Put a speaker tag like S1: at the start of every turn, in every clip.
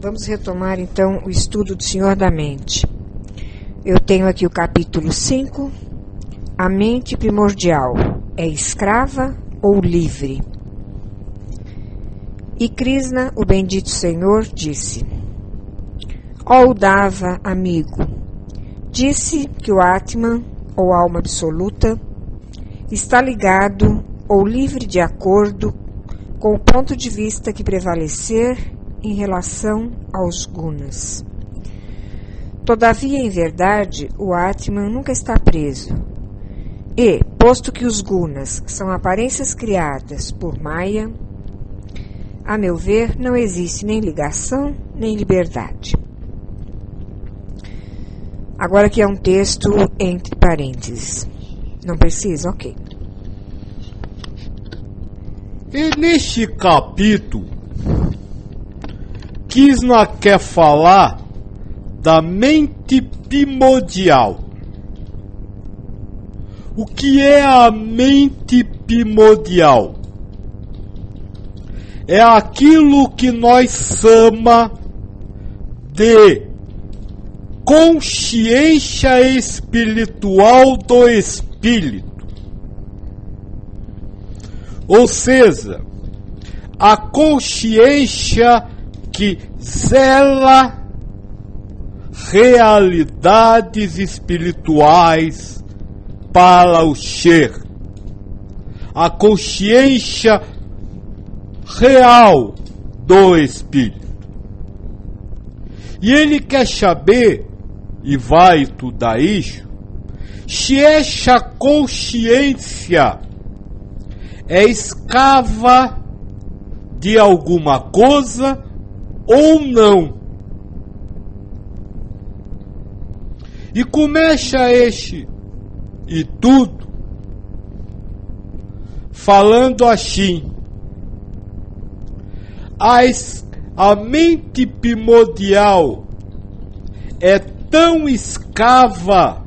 S1: Vamos retomar então o estudo do Senhor da Mente. Eu tenho aqui o capítulo 5, a mente primordial, é escrava ou livre? E Krishna, o bendito Senhor, disse: Ó Uddhava, amigo, disse que o Atman, ou alma absoluta, está ligado ou livre de acordo com o ponto de vista que prevalecer em relação aos gunas. Todavia, em verdade, o Atman nunca está preso. E, posto que os gunas são aparências criadas por Maya, a meu ver, não existe nem ligação, nem liberdade. Agora aqui é um texto entre parênteses. Não precisa? Ok.
S2: E neste capítulo, Krishna quer falar da mente primordial. O que é a mente primordial? É aquilo que nós chamamos de consciência espiritual do espírito. Ou seja, a consciência que zela realidades espirituais para o ser. A consciência real do espírito. E ele quer saber, e vai estudar isso, se essa consciência é escrava de alguma coisa ou não. E começa este e tudo falando assim: a mente primordial é tão escrava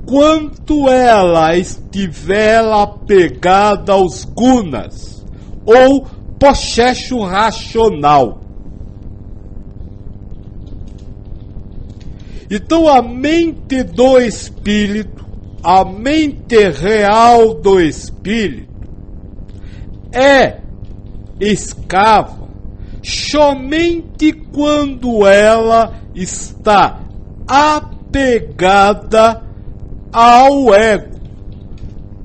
S2: quanto ela estiver apegada aos gunas ou processo racional. Então a mente do espírito, a mente real do espírito, é escrava somente quando ela está apegada ao ego,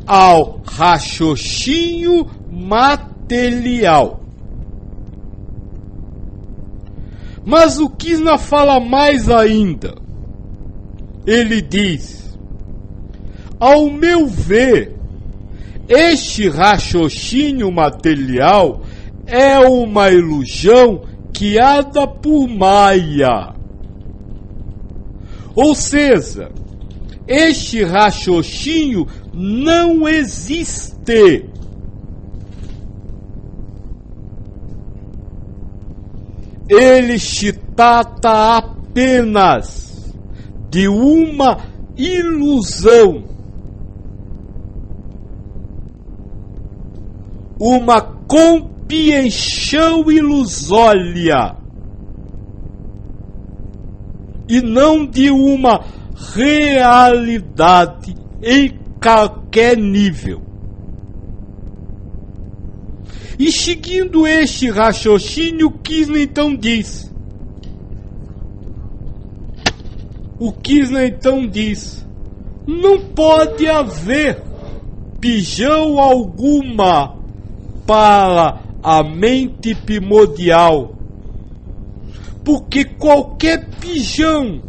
S2: ao raciocínio material. Mas o Krishna fala mais ainda. Ele diz: ao meu ver, este raciocínio material é uma ilusão criada por Maya. Ou seja, este raciocínio não existe. Ele se trata apenas de uma ilusão, uma compreensão ilusória, e não de uma realidade em qualquer nível. E seguindo este raciocínio, Krishna então diz: não pode haver prisão alguma para a mente primordial, porque qualquer prisão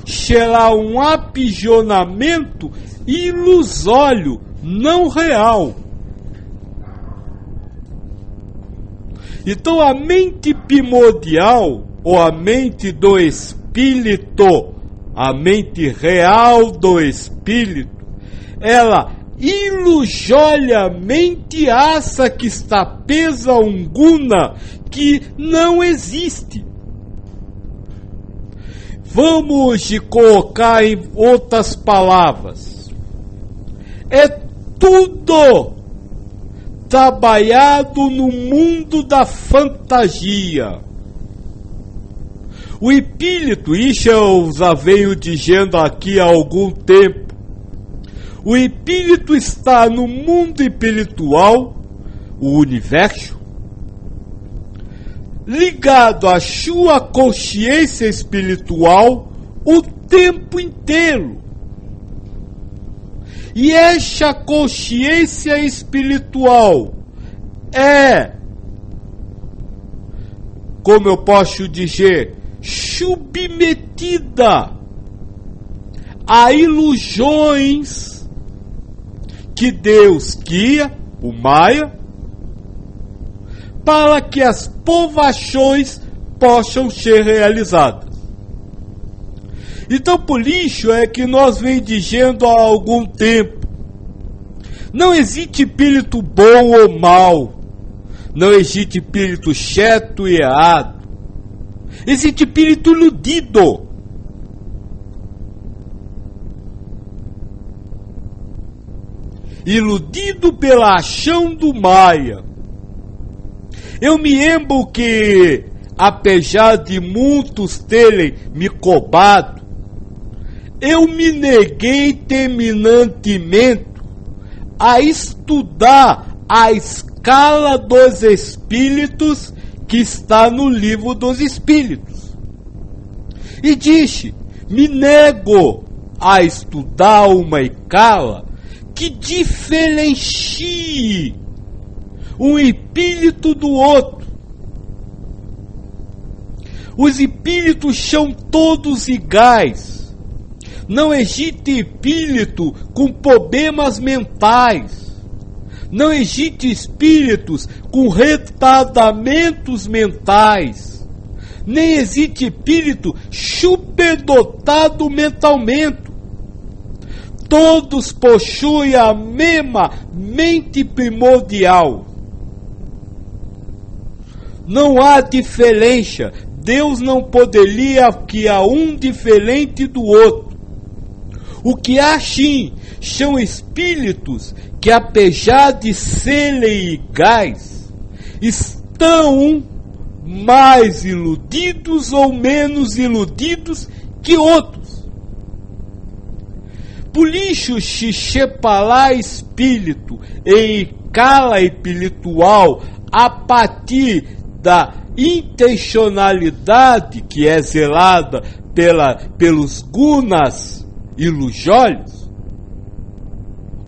S2: será um aprisionamento ilusório, não real. Então a mente primordial, ou a mente do espírito, a mente real do espírito, ela ilusoriamente acha que está presa a um guna que não existe. Vamos colocar em outras palavras: é tudo trabalhado no mundo da fantasia. O espírito, isso eu já venho dizendo aqui há algum tempo, o espírito está no mundo espiritual, o universo, ligado à sua consciência espiritual o tempo inteiro. E essa consciência espiritual é, como eu posso dizer, submetida a ilusões que Deus guia, o Maia, para que as povações possam ser realizadas. Então, por isso é que nós vem dizendo há algum tempo, não existe espírito bom ou mal, não existe espírito certo e errado, existe espírito iludido. Iludido pela ação do Maia. Eu me lembro que, apesar de muitos terem me cobrado, eu me neguei terminantemente a estudar a escala dos espíritos que está no livro dos espíritos. E disse, me nego a estudar uma escala que diferencie um espírito do outro. Os espíritos são todos iguais. Não existe espírito com problemas mentais. Não existe espíritos com retardamentos mentais. Nem existe espírito superdotado mentalmente. Todos possuem a mesma mente primordial. Não há diferença. Deus não poderia criar um diferente do outro. O que há sim são espíritos que, apesar de serem iguais, estão mais iludidos ou menos iludidos que outros. Por isso, se separar espírito em escala espiritual a partir da intencionalidade que é zelada pelos gunas ilusórios,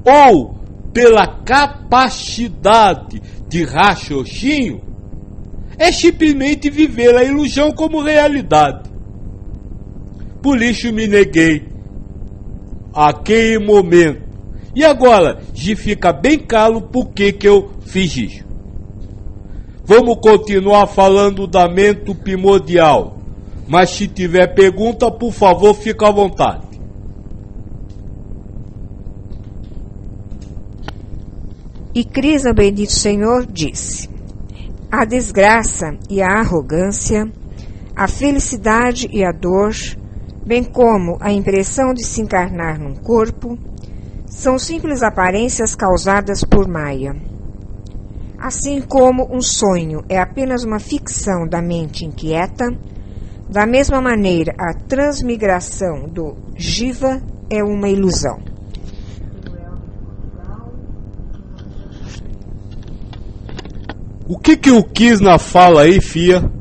S2: ou pela capacidade de raciocínio, é simplesmente viver a ilusão como realidade. Por isso me neguei aquele momento. E agora, já fica bem claro por que eu fiz isso. Vamos continuar falando da mente primordial. Mas se tiver pergunta, por favor, fica à vontade.
S1: E Krishna, bendito Senhor, disse: a desgraça e a arrogância, a felicidade e a dor, bem como a impressão de se encarnar num corpo, são simples aparências causadas por Maya. Assim como um sonho é apenas uma ficção da mente inquieta, da mesma maneira a transmigração do Jiva é uma ilusão.
S2: O que o Krishna fala aí, Fia,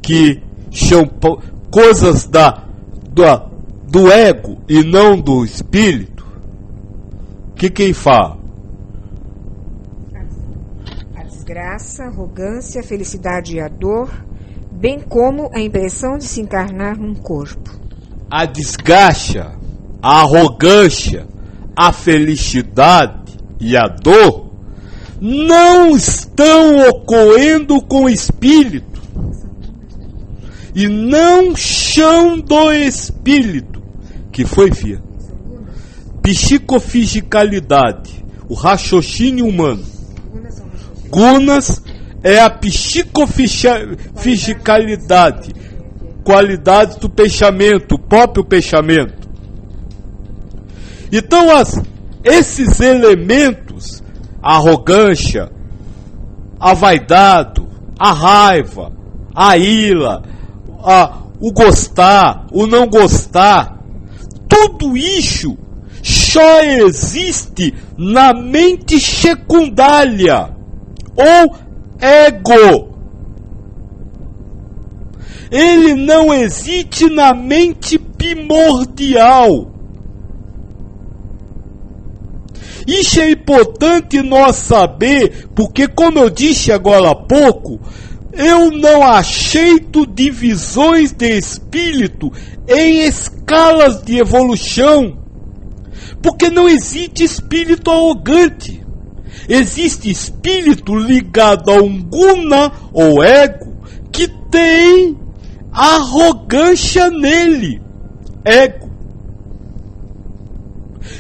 S2: que são coisas do ego e não do espírito? O que ele fala?
S1: A desgraça, a arrogância, a felicidade e a dor, bem como a impressão de se encarnar num corpo.
S2: A desgraça, a arrogância, a felicidade e a dor não estão ocorrendo com o espírito e não são do espírito, que foi, Fia? Psicofisicalidade, o raciocínio humano. Gunas é a psicofisicalidade, qualidade do pensamento, o próprio pensamento. Então, esses elementos, a arrogância, a vaidade, a raiva, a ira, o gostar, o não gostar, tudo isso só existe na mente secundária, ou ego. Ele não existe na mente primordial. Isso é importante nós saber, porque como eu disse agora há pouco, eu não aceito divisões de espírito em escalas de evolução, porque não existe espírito arrogante. Existe espírito ligado a um guna ou ego que tem arrogância nele, ego.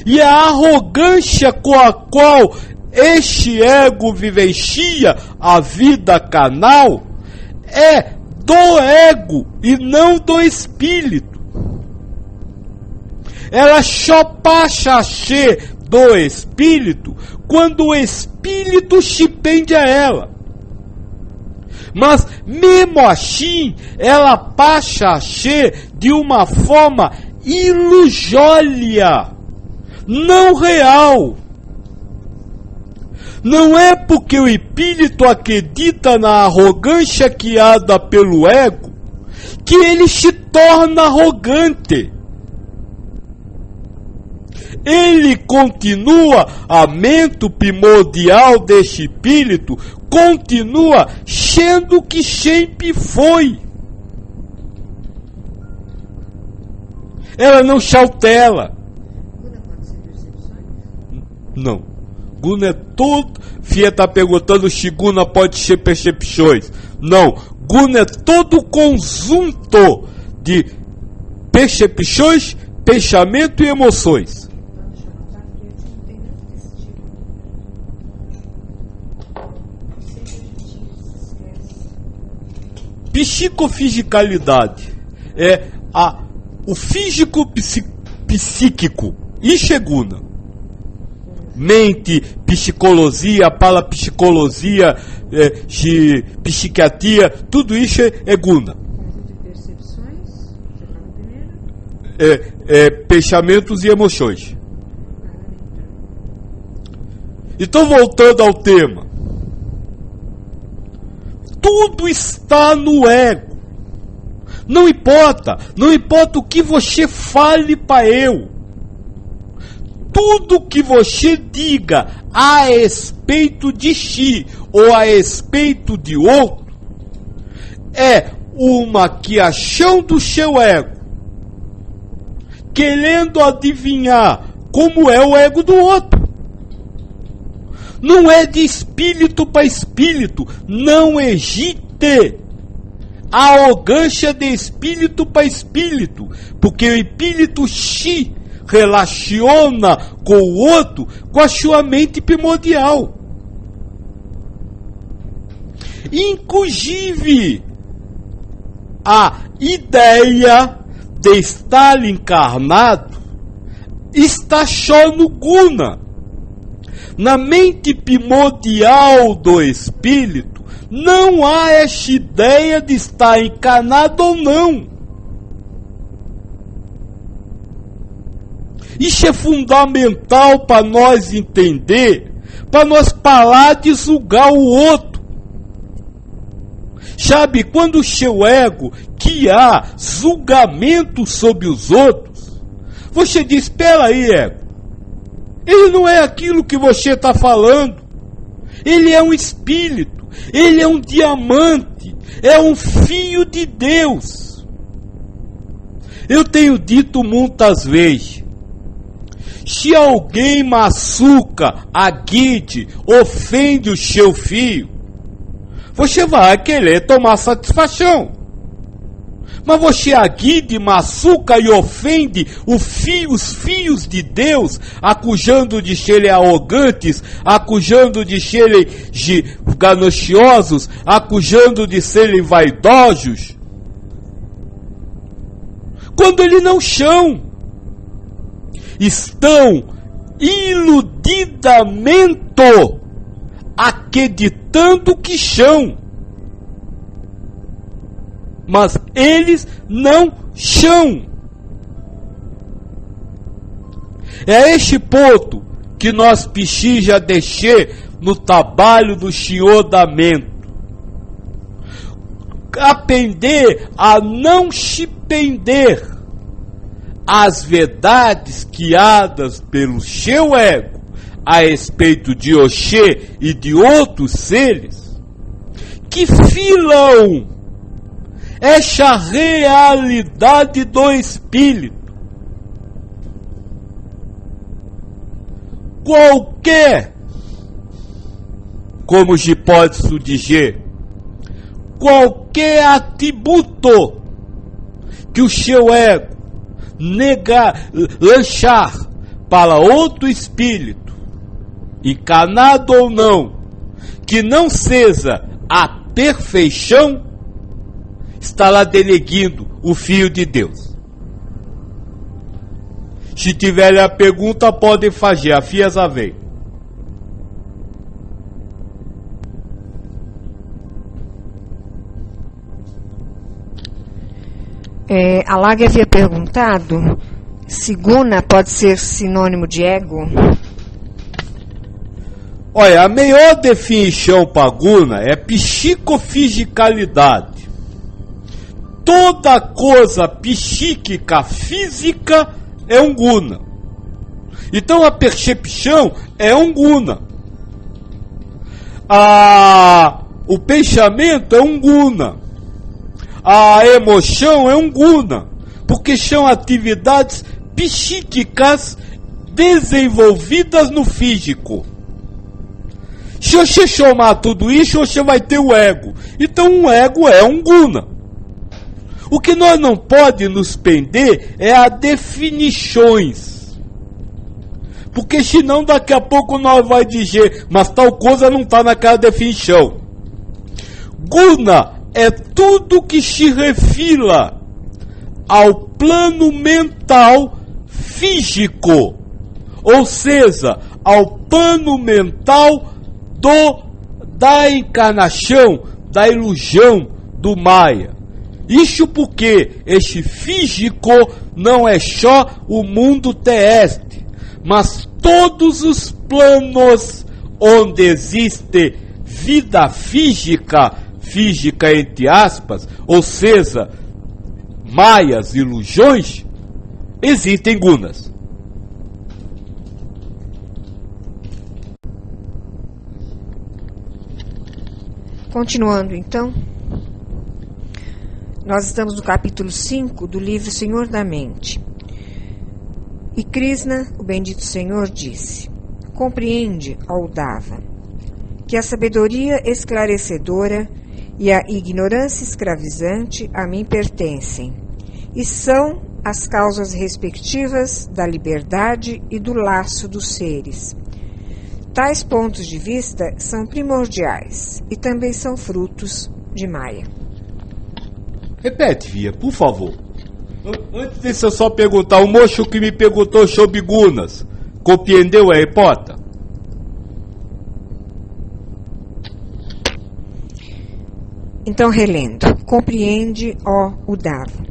S2: E a arrogância com a qual este ego vivencia a vida carnal é do ego e não do espírito. Ela só passa a ser do espírito quando o espírito se prende a ela. Mas mesmo assim, ela passa a ser de uma forma ilusória, não real. Não é porque o espírito acredita na arrogância criada pelo ego que ele se torna arrogante. Ele continua, a mente primordial deste espírito continua sendo o que sempre foi. Ela não chautela.
S1: Guna pode ser percepções?
S2: Não. Guna é todo... Fia está perguntando se Guna pode ser percepções. Não. Guna é todo conjunto de percepções, pensamento e emoções.
S1: Deixa eu anotar, porque a gente não tem nada desse tipo. Sempre a gente esquece.
S2: Psicofisicalidade é o físico psíquico. Isso é Guna. Mente, psicologia, parapsicologia, psiquiatria, tudo isso é Guna.
S1: Conjunto de percepções, você fala primeiro?
S2: Pensamentos e emoções. Então, voltando ao tema. Tudo está no ego. Não importa o que você fale para eu. Tudo que você diga a respeito de si ou a respeito de outro é uma criação do seu ego, querendo adivinhar como é o ego do outro. Não é de espírito para espírito, não existe a arrogância de espírito para espírito, porque o espírito se relaciona com o outro com a sua mente primordial. Inclusive, a ideia de estar encarnado está só no Guna. Na mente primordial do espírito, não há essa ideia de estar encarnado ou não. Isso é fundamental para nós entender, para nós parar de julgar o outro. Sabe, quando o seu ego criar julgamento sobre os outros, você diz, espera aí, ego, ele não é aquilo que você está falando, ele é um espírito, ele é um diamante, é um filho de Deus. Eu tenho dito muitas vezes, se alguém machuca, agride, ofende o seu filho, você vai querer tomar satisfação. Mas você agride, machuca e ofende os filhos de Deus, acusando de serem arrogantes, acusando de serem gananciosos, acusando de serem vaidosos, quando eles não são. Estão iludidamente acreditando que são. mas eles não são. É este ponto que nós precisa deixar no trabalho do senhoramento. Aprender a não se prender às verdades guiadas pelo seu ego a respeito de Oxê e de outros seres que filam essa realidade do espírito. Qualquer, como se pode dizer, qualquer atributo que o seu ego lançar para outro espírito, encarnado ou não, que não seja a perfeição, estará denegrindo o Filho de Deus. Se tiverem a pergunta, podem fazer. A Fiasa vem.
S1: A Lag havia perguntado se guna pode ser sinônimo de ego.
S2: Olha, a melhor definição para guna é psicofisicalidade. Toda coisa psíquica, física, é um guna. Então a percepção é um guna. O pensamento é um guna. A emoção é um guna. Porque são atividades psíquicas desenvolvidas no físico. Se você somar tudo isso, você vai ter o ego. Então um ego é um guna. O que nós não pode nos prender é a definições. Porque senão daqui a pouco nós vai dizer, mas tal coisa não está naquela definição. Guna é tudo que se refira ao plano mental físico. Ou seja, ao plano mental da encarnação, da ilusão do Maia. Isso porque este físico não é só o mundo terrestre, mas todos os planos onde existe vida física, física entre aspas, ou seja, maias, ilusões, existem gunas.
S1: Continuando então, nós estamos no capítulo 5 do livro Senhor da Mente. E Krishna, o bendito Senhor, disse: compreende, ó Uddhava, que a sabedoria esclarecedora e a ignorância escravizante a mim pertencem, e são as causas respectivas da liberdade e do laço dos seres. Tais pontos de vista são primordiais e também são frutos de Maya.
S2: Repete, Via, por favor. Antes disso, eu só perguntar, o moço que me perguntou sobre gunas, compreendeu a hipótese?
S1: Então, relendo, compreende, ó Uddhava,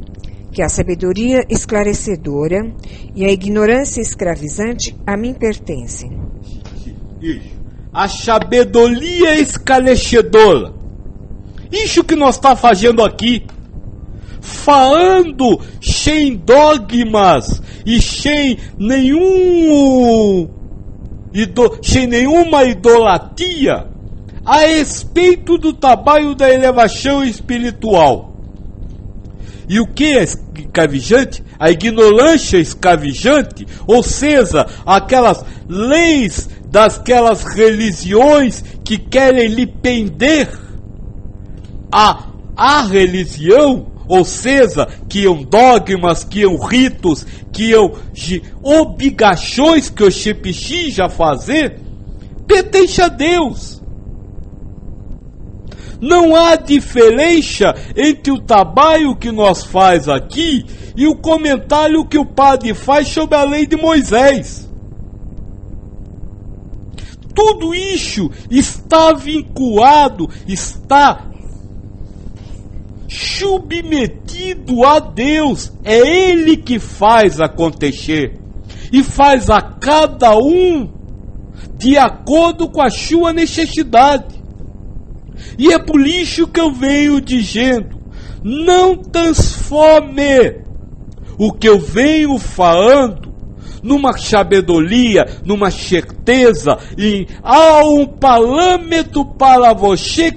S1: que a sabedoria esclarecedora e a ignorância escravizante a mim pertencem.
S2: Isso. A sabedoria esclarecedora. Isso que nós está fazendo aqui. Falando sem dogmas e sem nenhuma idolatria a respeito do trabalho da elevação espiritual. E o que é escravizante? A ignorância escravizante, ou seja, aquelas leis daquelas religiões que querem lhe prender a religião, ou seja, que iam dogmas, que iam ritos, que iam obrigações que você precisa fazer, pertence a Deus. Não há diferença entre o trabalho que nós faz aqui e o comentário que o padre faz sobre a lei de Moisés. Tudo isso está vinculado, está submetido a Deus. É Ele que faz acontecer. E faz a cada um de acordo com a sua necessidade. E é por isso que eu venho dizendo, não transforme o que eu venho falando numa sabedoria, numa certeza, há um parâmetro para você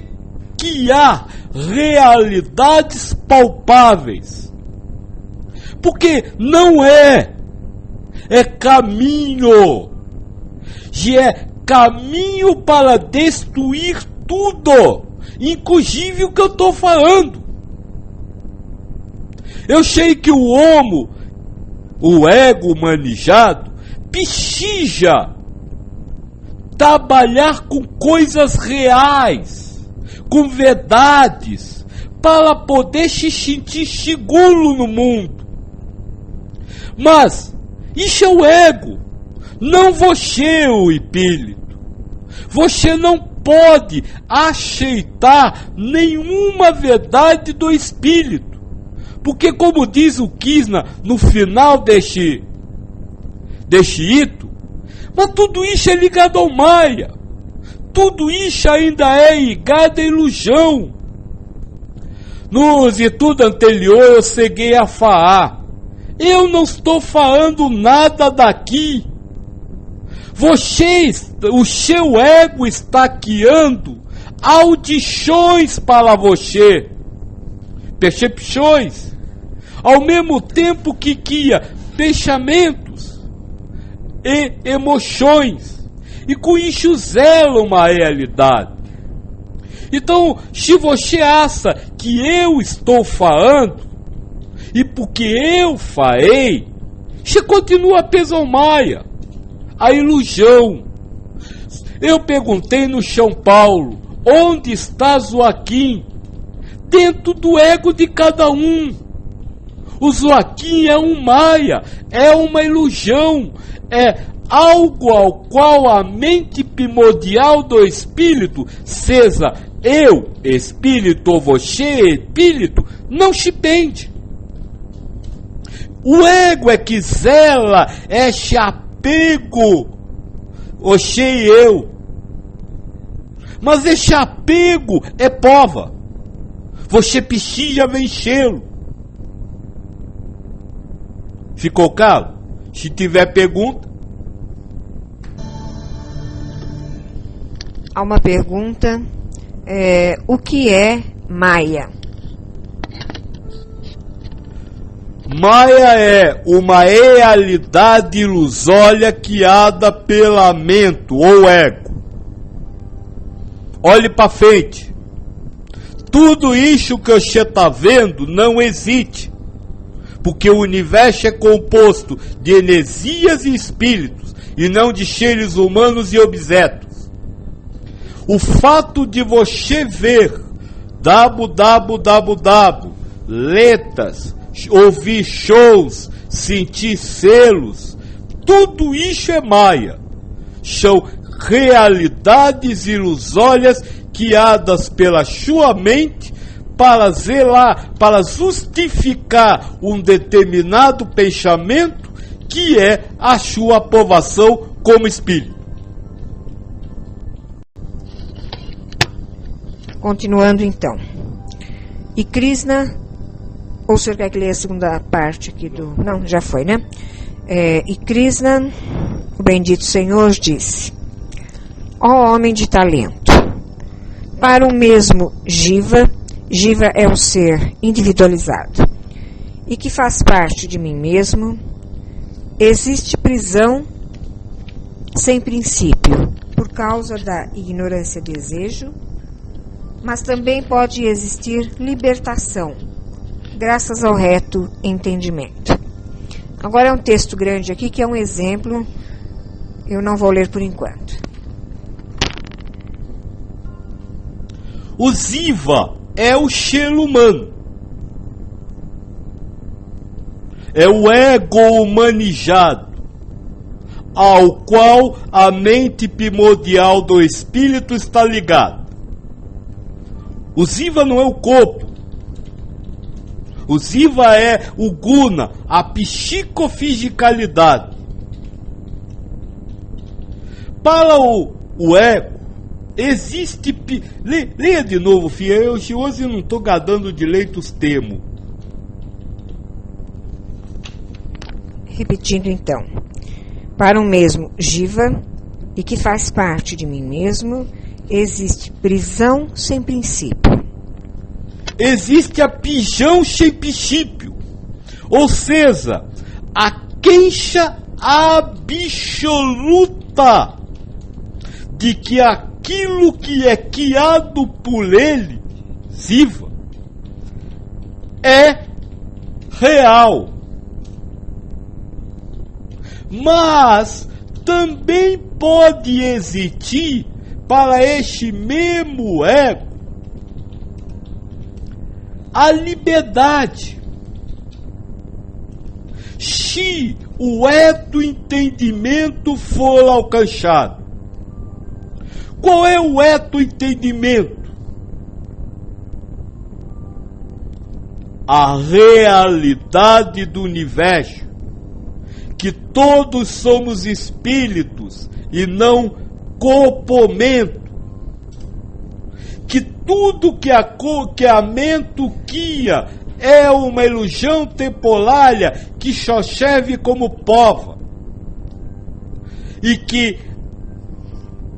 S2: criar realidades palpáveis. Porque não é caminho, e é caminho para destruir tudo, inclusive o que eu estou falando. Eu sei que o homo, o ego manejado, precisa trabalhar com coisas reais, com verdades, para poder se sentir seguro no mundo. Mas isso é o ego, não você, o espírito. Você não pode aceitar nenhuma verdade do espírito. Porque, como diz o Krishna no final deste ito, mas tudo isso é ligado ao Maya. Tudo isso ainda é ligado à ilusão. Nos estudos anteriores eu cheguei a falar. Eu não estou falando nada daqui. O seu ego está criando audições para você. Percepções. Ao mesmo tempo que cria pensamentos e emoções. E com isso zela uma realidade. Então, se você acha que eu estou falando, e porque eu falei, você continua a pesomar, a ilusão. Eu perguntei no São Paulo, onde está Joaquim? Dentro do ego de cada um. O Joaquim é um maia, é uma ilusão, é algo ao qual a mente primordial do espírito, seja eu, espírito, ou você, espírito, não se pende. O ego é que zela este apego, você e eu. Mas esse apego é prova. Você precisa vencê-lo. Ficou claro? Se tiver pergunta.
S1: Há uma pergunta. O que é Maya?
S2: Maya é uma realidade ilusória criada pela mente ou ego. Olhe para frente. Tudo isso que você está vendo não existe. Porque o universo é composto de energias e espíritos, e não de seres humanos e objetos. O fato de você ver letras, ouvir shows, sentir selos, tudo isso é Maya. São realidades ilusórias criadas pela sua mente para zelar, para justificar um determinado pensamento que é a sua aprovação como espírito.
S1: Continuando então. E Krishna, ou o senhor quer que leia a segunda parte aqui do... Não, já foi, né? E Krishna, o bendito Senhor, disse: ó homem de talento, para o mesmo Jiva é um ser individualizado e que faz parte de mim mesmo, existe prisão sem princípio por causa da ignorância e desejo, mas também pode existir libertação graças ao reto entendimento. Agora é um texto grande aqui que é um exemplo, eu não vou ler por enquanto.
S2: O Jiva é o ser humano. É o ego humanizado, ao qual a mente primordial do espírito está ligada. O Jiva não é o corpo. O Ziva é o guna, a psicofisicalidade. Para o ego, existe... Leia de novo, filha. Eu hoje não estou gadando direito os termos.
S1: Repetindo então. Para o mesmo Jiva, e que faz parte de mim mesmo, existe prisão sem princípio.
S2: Existe a pijão sem princípio. Ou seja, a queixa absoluta de que aquilo que é criado por ele, Ziva, é real. Mas também pode existir para este mesmo ego a liberdade. Se o reto entendimento for alcançado. Qual é o reto entendimento? A realidade do universo. Que todos somos espíritos e não corpomento. Que tudo que a mente cria é uma ilusão temporária que só serve como prova. E que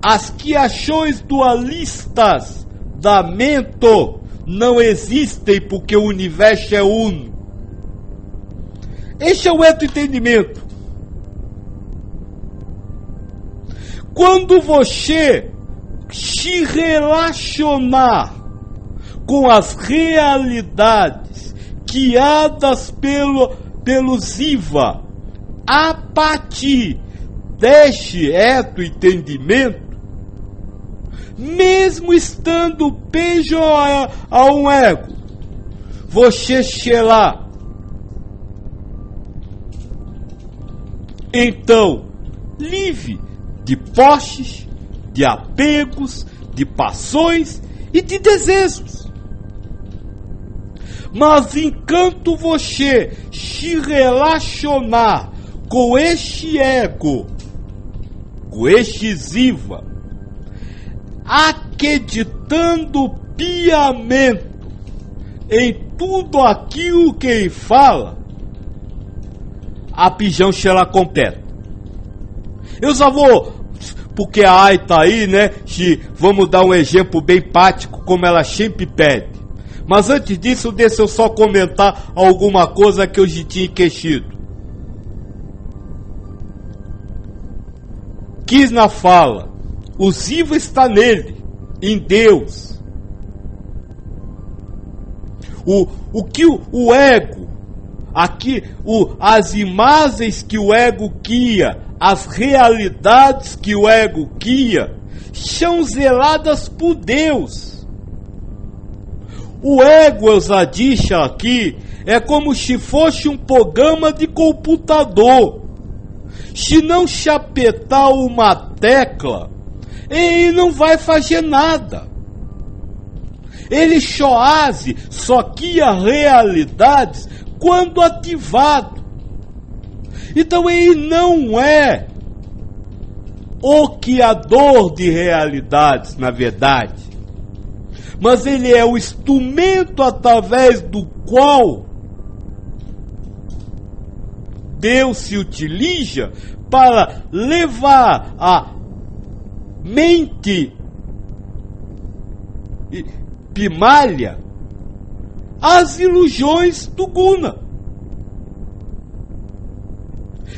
S2: as criações dualistas da mente não existem porque o universo é uno. Este é o entendimento. Quando você se relacionar com as realidades criadas pelo Ziva a partir deste entendimento, mesmo estando preso a um ego, você será então livre de posses, de apegos, de paixões e de desejos. Mas enquanto você se relacionar com este ego, com este Ziva, acreditando piamente em tudo aquilo que ele fala, a pijão será completa. Eu só vou, porque a Ai tá aí, né? Vamos dar um exemplo bem prático, como ela sempre pede. Mas antes disso, deixa eu só comentar alguma coisa que eu já tinha esquecido. Krishna fala, o Ziva está nele, em Deus. O que o ego, aqui, as imagens que o ego cria, as realidades que o ego cria, são zeladas por Deus. O ego, eu já disse aqui, é como se fosse um programa de computador. Se não se apertar uma tecla, ele não vai fazer nada. Ele só cria realidades quando ativado. Então ele não é o criador de realidades, na verdade. Mas ele é o instrumento através do qual Deus se utiliza para levar a mente primária às ilusões do guna.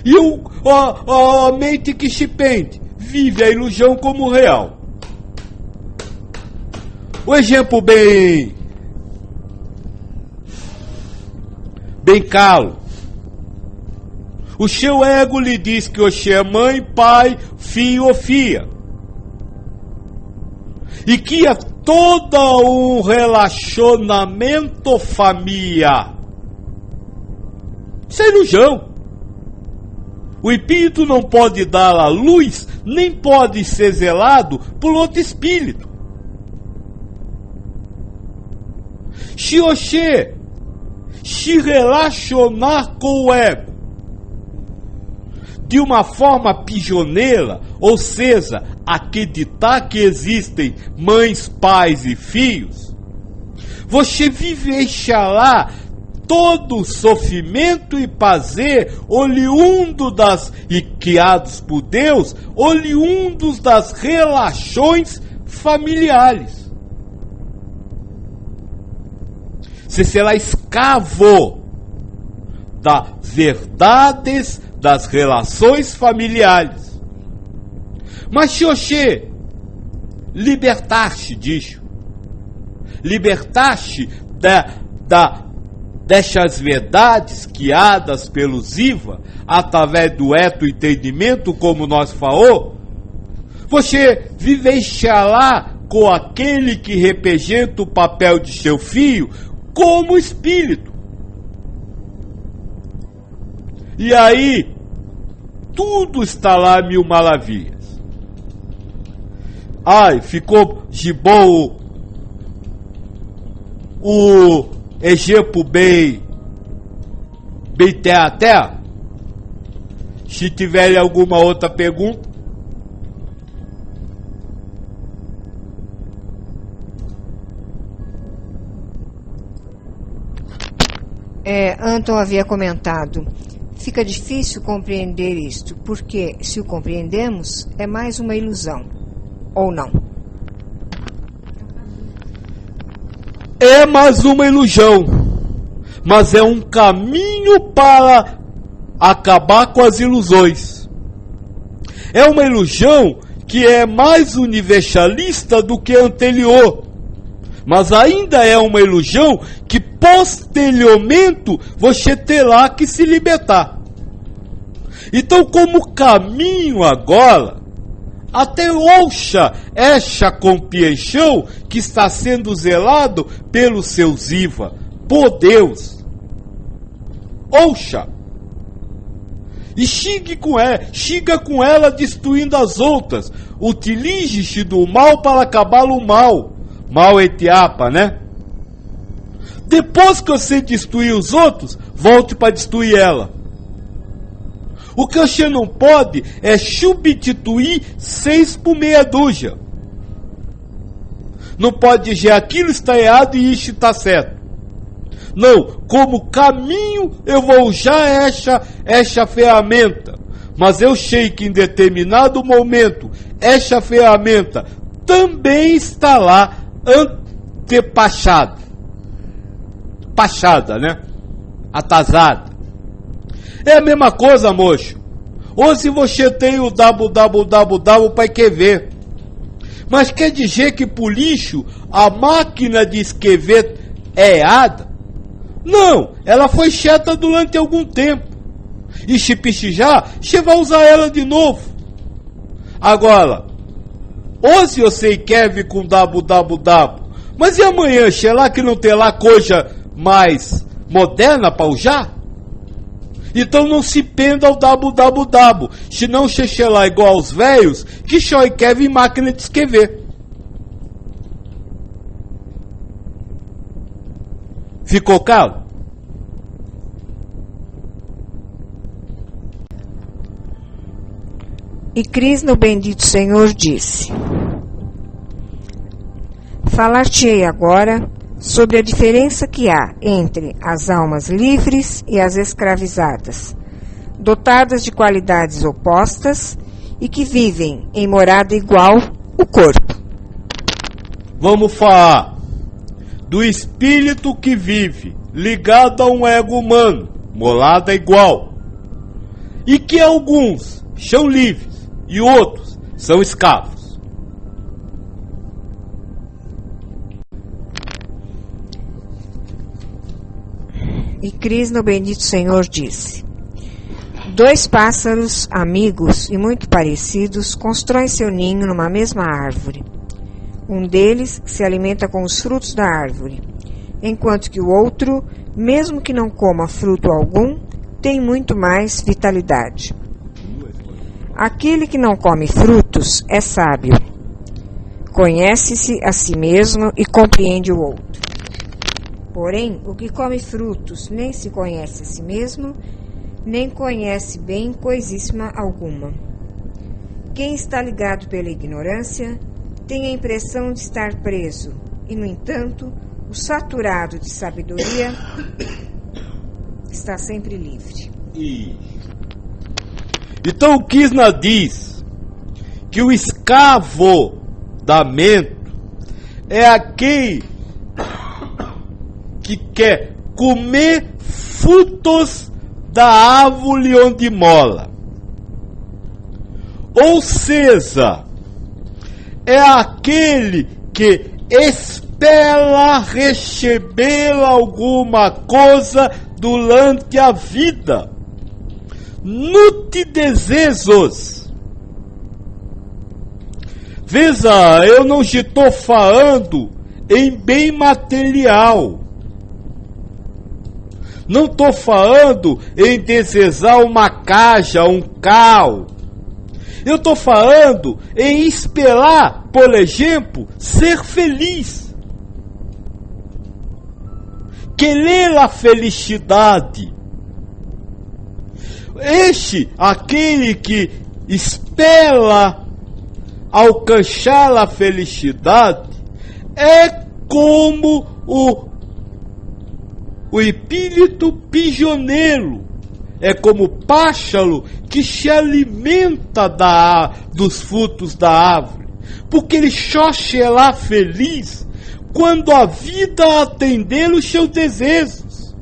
S2: E a mente que se pende vive a ilusão como real. O exemplo bem claro. O seu ego lhe diz que você é mãe, pai, filho ou filha. E que é todo um relacionamento familiar. Isso é ilusão. O espírito não pode dar a luz, nem pode ser zelado por outro espírito. Se você se relacionar com o ego de uma forma pijoneira, ou seja, acreditar que existem mães, pais e filhos, você vivenciará todo o sofrimento e prazer oriundo e criados por Deus, oriundos das relações familiares. Você será escravo das verdades das relações familiares. Mas se você libertar-se disso, libertar-se dessas verdades guiadas pelo Ziva, através do entendimento, como nós falou, você vivenciará com aquele que representa o papel de seu filho como espírito. E aí, tudo está lá mil maravilhas. Ai, ficou de bom o exemplo bem terra a terra? Se tiver alguma outra pergunta.
S1: Anton havia comentado, fica difícil compreender isto, porque se o compreendemos, é mais uma ilusão, ou não?
S2: É mais uma ilusão, mas é um caminho para acabar com as ilusões. É uma ilusão que é mais universalista do que a anterior, mas ainda é uma ilusão que posteriormente você terá que se libertar. Então, como caminho agora, até ouça esta compreensão que está sendo zelado pelo seu Ziva, por Deus. Ouça. E siga com ela destruindo as outras. Utilize-se do mal para acabar o mal. Mal etiapa, né? Depois que você destruir os outros, volte para destruir ela. O que você não pode é substituir 6 por meia dúzia. Não pode dizer aquilo está errado e isso está certo. Não, como caminho eu vou usar essa ferramenta. Mas eu sei que em determinado momento, essa ferramenta também está lá antepachada. Pachada, né? Atrasada. É a mesma coisa, moço. Ou se você tem o www para escrever. Mas quer dizer que por lixo a máquina de escrever é errada? Não, ela foi chata durante algum tempo. E se precisar, você vai usar ela de novo. Agora, hoje eu sei quer vir com www. Mas e amanhã, será que não tem lá coisa mais moderna para usar? Então não se penda ao www, senão você lá igual aos velhos que só quer vir máquina de escrever. Ficou claro?
S1: E Krishna, o bendito Senhor, disse: falar-te-ei agora sobre a diferença que há entre as almas livres e as escravizadas, dotadas de qualidades opostas e que vivem em morada igual, o corpo.
S2: Vamos falar do espírito que vive ligado a um ego humano, morada igual, e que alguns são livres e outros são escravos.
S1: E Krishna, o bendito Senhor, disse: 2 pássaros amigos e muito parecidos constroem seu ninho numa mesma árvore. Um deles se alimenta com os frutos da árvore, enquanto que o outro, mesmo que não coma fruto algum, tem muito mais vitalidade. Aquele que não come frutos é sábio. Conhece-se a si mesmo e compreende o outro. Porém, o que come frutos nem se conhece a si mesmo, nem conhece bem coisíssima alguma. Quem está ligado pela ignorância tem a impressão de estar preso, e, no entanto, o saturado de sabedoria está sempre livre.
S2: Então o Krishna diz que o escravo da mente é aquele que quer comer frutos da árvore onde mola. Ou seja, é aquele que espera receber alguma coisa durante a vida. Nutre desejos. Veja, eu não estou falando em bem material. Não estou falando em desejar uma casa, um carro. Eu estou falando em esperar, por exemplo, ser feliz. Querer a felicidade. Aquele que espera alcançar a felicidade, é como o espírito prisioneiro, é como o pássaro que se alimenta dos frutos da árvore, porque ele só será feliz quando a vida atender os seus desejos.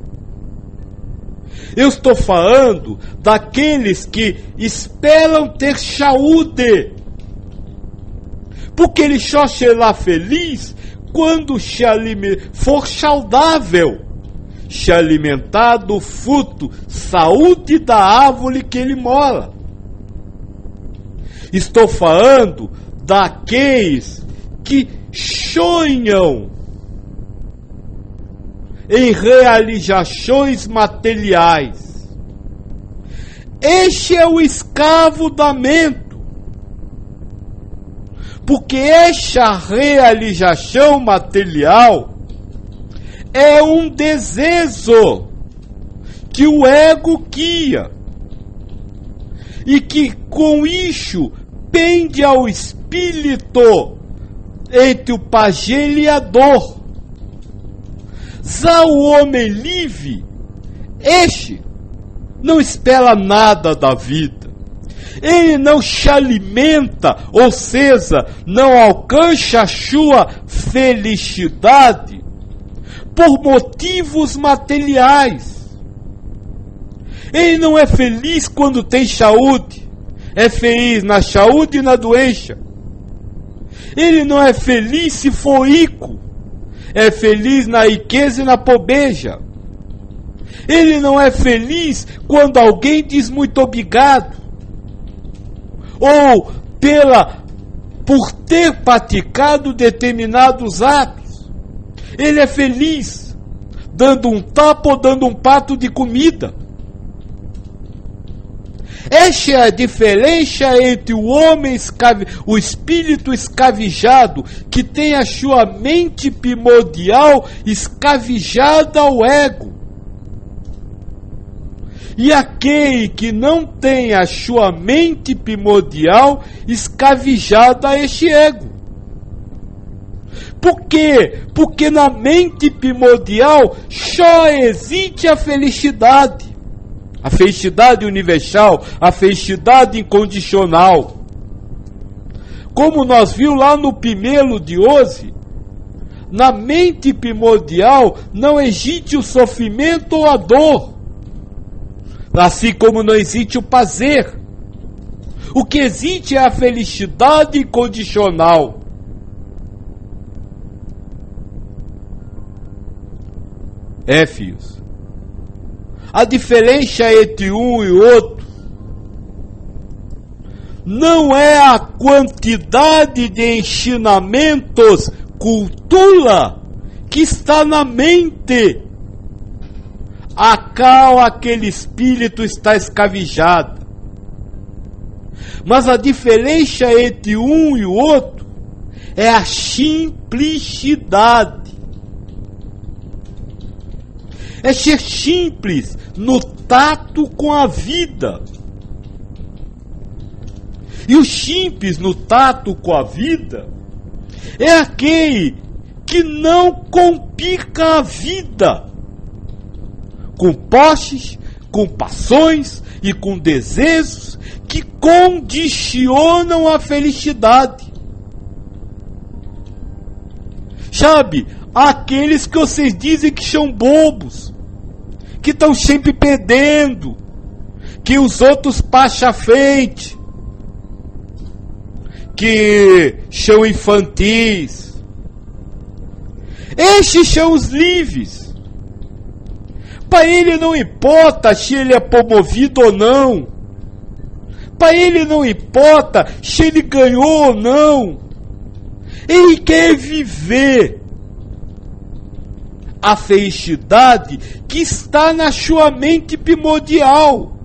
S2: Eu estou falando daqueles que esperam ter saúde, porque ele só será feliz quando for saudável, se alimentar do fruto, saúde da árvore que ele mora. Estou falando daqueles que sonham em realizações materiais. Este é o escravo da mente, porque essa realização material é um desejo que o ego cria, e que com isso pende ao espírito entre o prazer e a dor. Já o homem livre, este não espera nada da vida. Ele não se alimenta, ou seja, não alcança a sua felicidade por motivos materiais. Ele não é feliz quando tem saúde, é feliz na saúde e na doença. Ele não é feliz se for rico, é feliz na riqueza e na pobreza. Ele não é feliz quando alguém diz muito obrigado, ou por ter praticado determinados atos. Ele é feliz dando um tapa ou dando um prato de comida. Essa é a diferença entre o homem o espírito escravizado, que tem a sua mente primordial escravizada ao ego, e aquele que não tem a sua mente primordial escravizada a este ego. Por quê? Porque na mente primordial só existe a felicidade universal, a felicidade incondicional. Como nós vimos lá no primeiro de hoje, na mente primordial não existe o sofrimento ou a dor, assim como não existe o prazer. O que existe é a felicidade incondicional. Filhos, a diferença entre um e outro não é a quantidade de ensinamentos, cultura que está na mente a qual aquele espírito está escravizado. Mas a diferença entre um e o outro é a simplicidade. é ser simples no tato com a vida. E o simples no tato com a vida é aquele que não complica a vida com posses, com paixões e com desejos que condicionam a felicidade. Sabe, aqueles que vocês dizem que são bobos, que estão sempre perdendo, que os outros passam à frente, que são infantis. Estes são os livres. Para ele não importa se ele é promovido ou não. Para ele não importa se ele ganhou ou não. Ele quer viver a felicidade que está na sua mente primordial.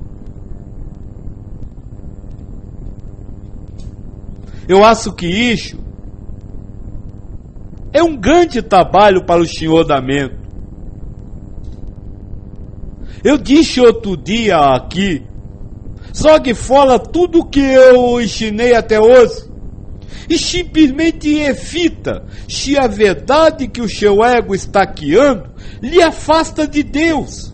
S2: Eu acho que isso é um grande trabalho para o senhor da mente. Eu disse outro dia aqui, só que fora tudo que eu ensinei até hoje, e simplesmente evita se a verdade que o seu ego está guiando lhe afasta de Deus.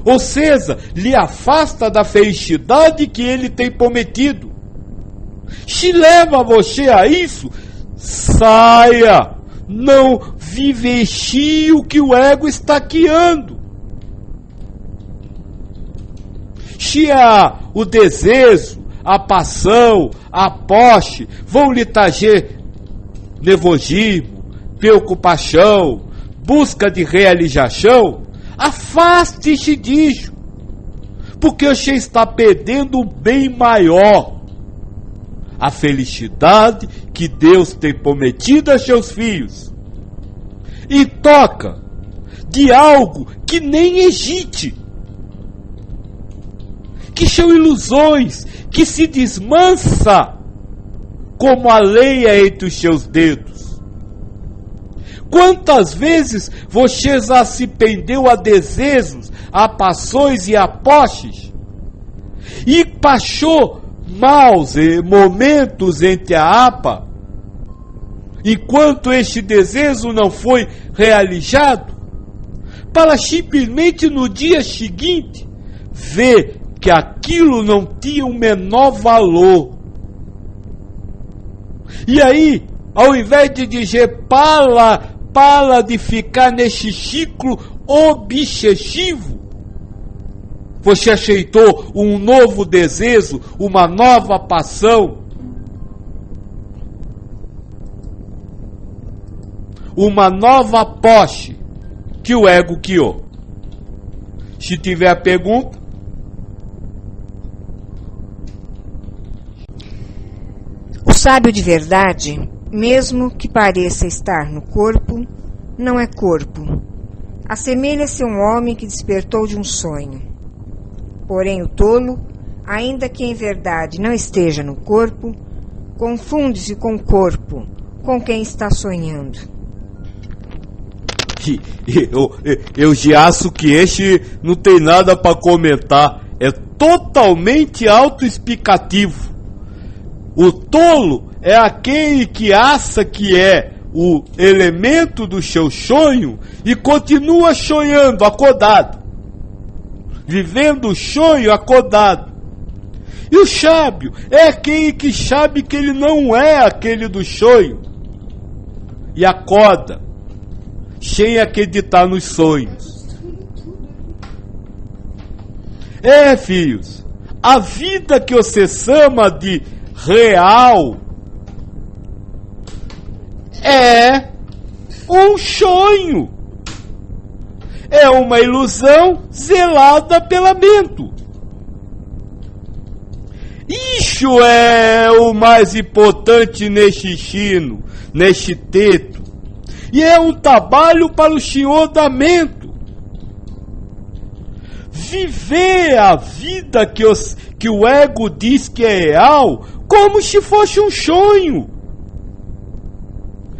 S2: Ou seja, lhe afasta da felicidade que ele tem prometido. Se leva você a isso, saia, não vivencie o que o ego está guiando. Se o desejo, a paixão, a posse vão lhe trazer nervosismo, preocupação, busca de realização, afaste-se disso, porque você está perdendo o bem maior, a felicidade que Deus tem prometido a seus filhos, e toca de algo que nem existe, que são ilusões, que se desmansa como a areia entre os seus dedos. Quantas vezes você já se prendeu a desejos, a paixões e a posses, e passou maus momentos entre a APA, enquanto este desejo não foi realizado, para simplesmente no dia seguinte ver que aquilo não tinha o menor valor. E aí, ao invés de dizer para de ficar nesse ciclo obsessivo, você aceitou um novo desejo, uma nova paixão, uma nova posse que o ego criou. Se tiver pergunta.
S1: O sábio de verdade, mesmo que pareça estar no corpo, não é corpo. Assemelha-se a um homem que despertou de um sonho. Porém, o tolo, ainda que em verdade não esteja no corpo, confunde-se com o corpo, com quem está sonhando.
S2: Eu já acho que este não tem nada para comentar. É totalmente autoexplicativo. O tolo é aquele que acha que é o elemento do seu sonho e continua sonhando, acordado, vivendo o sonho acordado. E o sábio é aquele que sabe que ele não é aquele do sonho e acorda, sem acreditar nos sonhos. Filhos, a vida que você chama de real é um sonho, é uma ilusão zelada pela mente. Isso é o mais importante neste ensino, neste texto, e é um trabalho para o senhor da mente. Viver a vida que o ego diz que é real, como se fosse um sonho.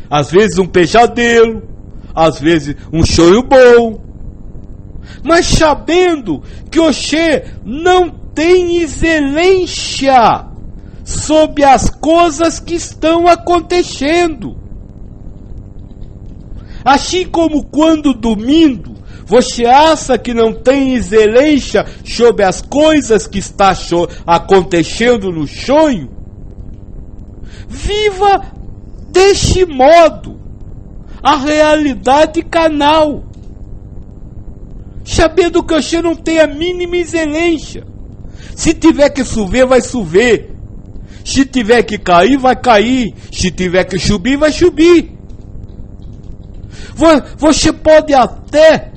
S2: Às vezes um pesadelo, às vezes um sonho bom, mas sabendo que Oxê não tem excelência sobre as coisas que estão acontecendo. Assim como quando dormindo, você acha que não tem excelência sobre as coisas que está acontecendo no sonho, viva deste modo a realidade carnal, sabendo que você não tem a mínima excelência. Se tiver que chover, vai chover. Se tiver que cair, vai cair. Se tiver que subir, vai subir. Você pode até,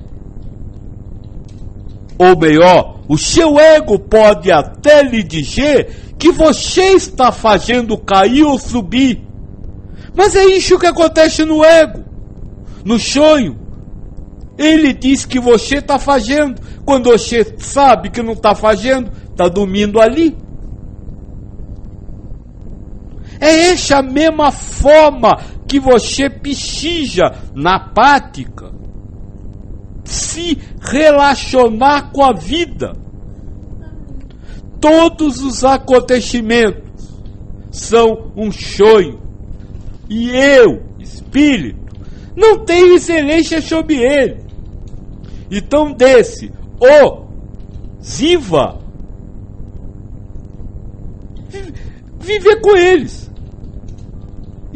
S2: ou melhor, o seu ego pode até lhe dizer que você está fazendo cair ou subir. Mas é isso que acontece no ego, no sonho. Ele diz que você está fazendo, quando você sabe que não está fazendo, está dormindo ali. É essa mesma forma que você precisa, na prática, se relacionar com a vida. Todos os acontecimentos são um sonho. E eu, espírito, não tenho excelência sobre ele. Então desse, Ziva, viver com eles.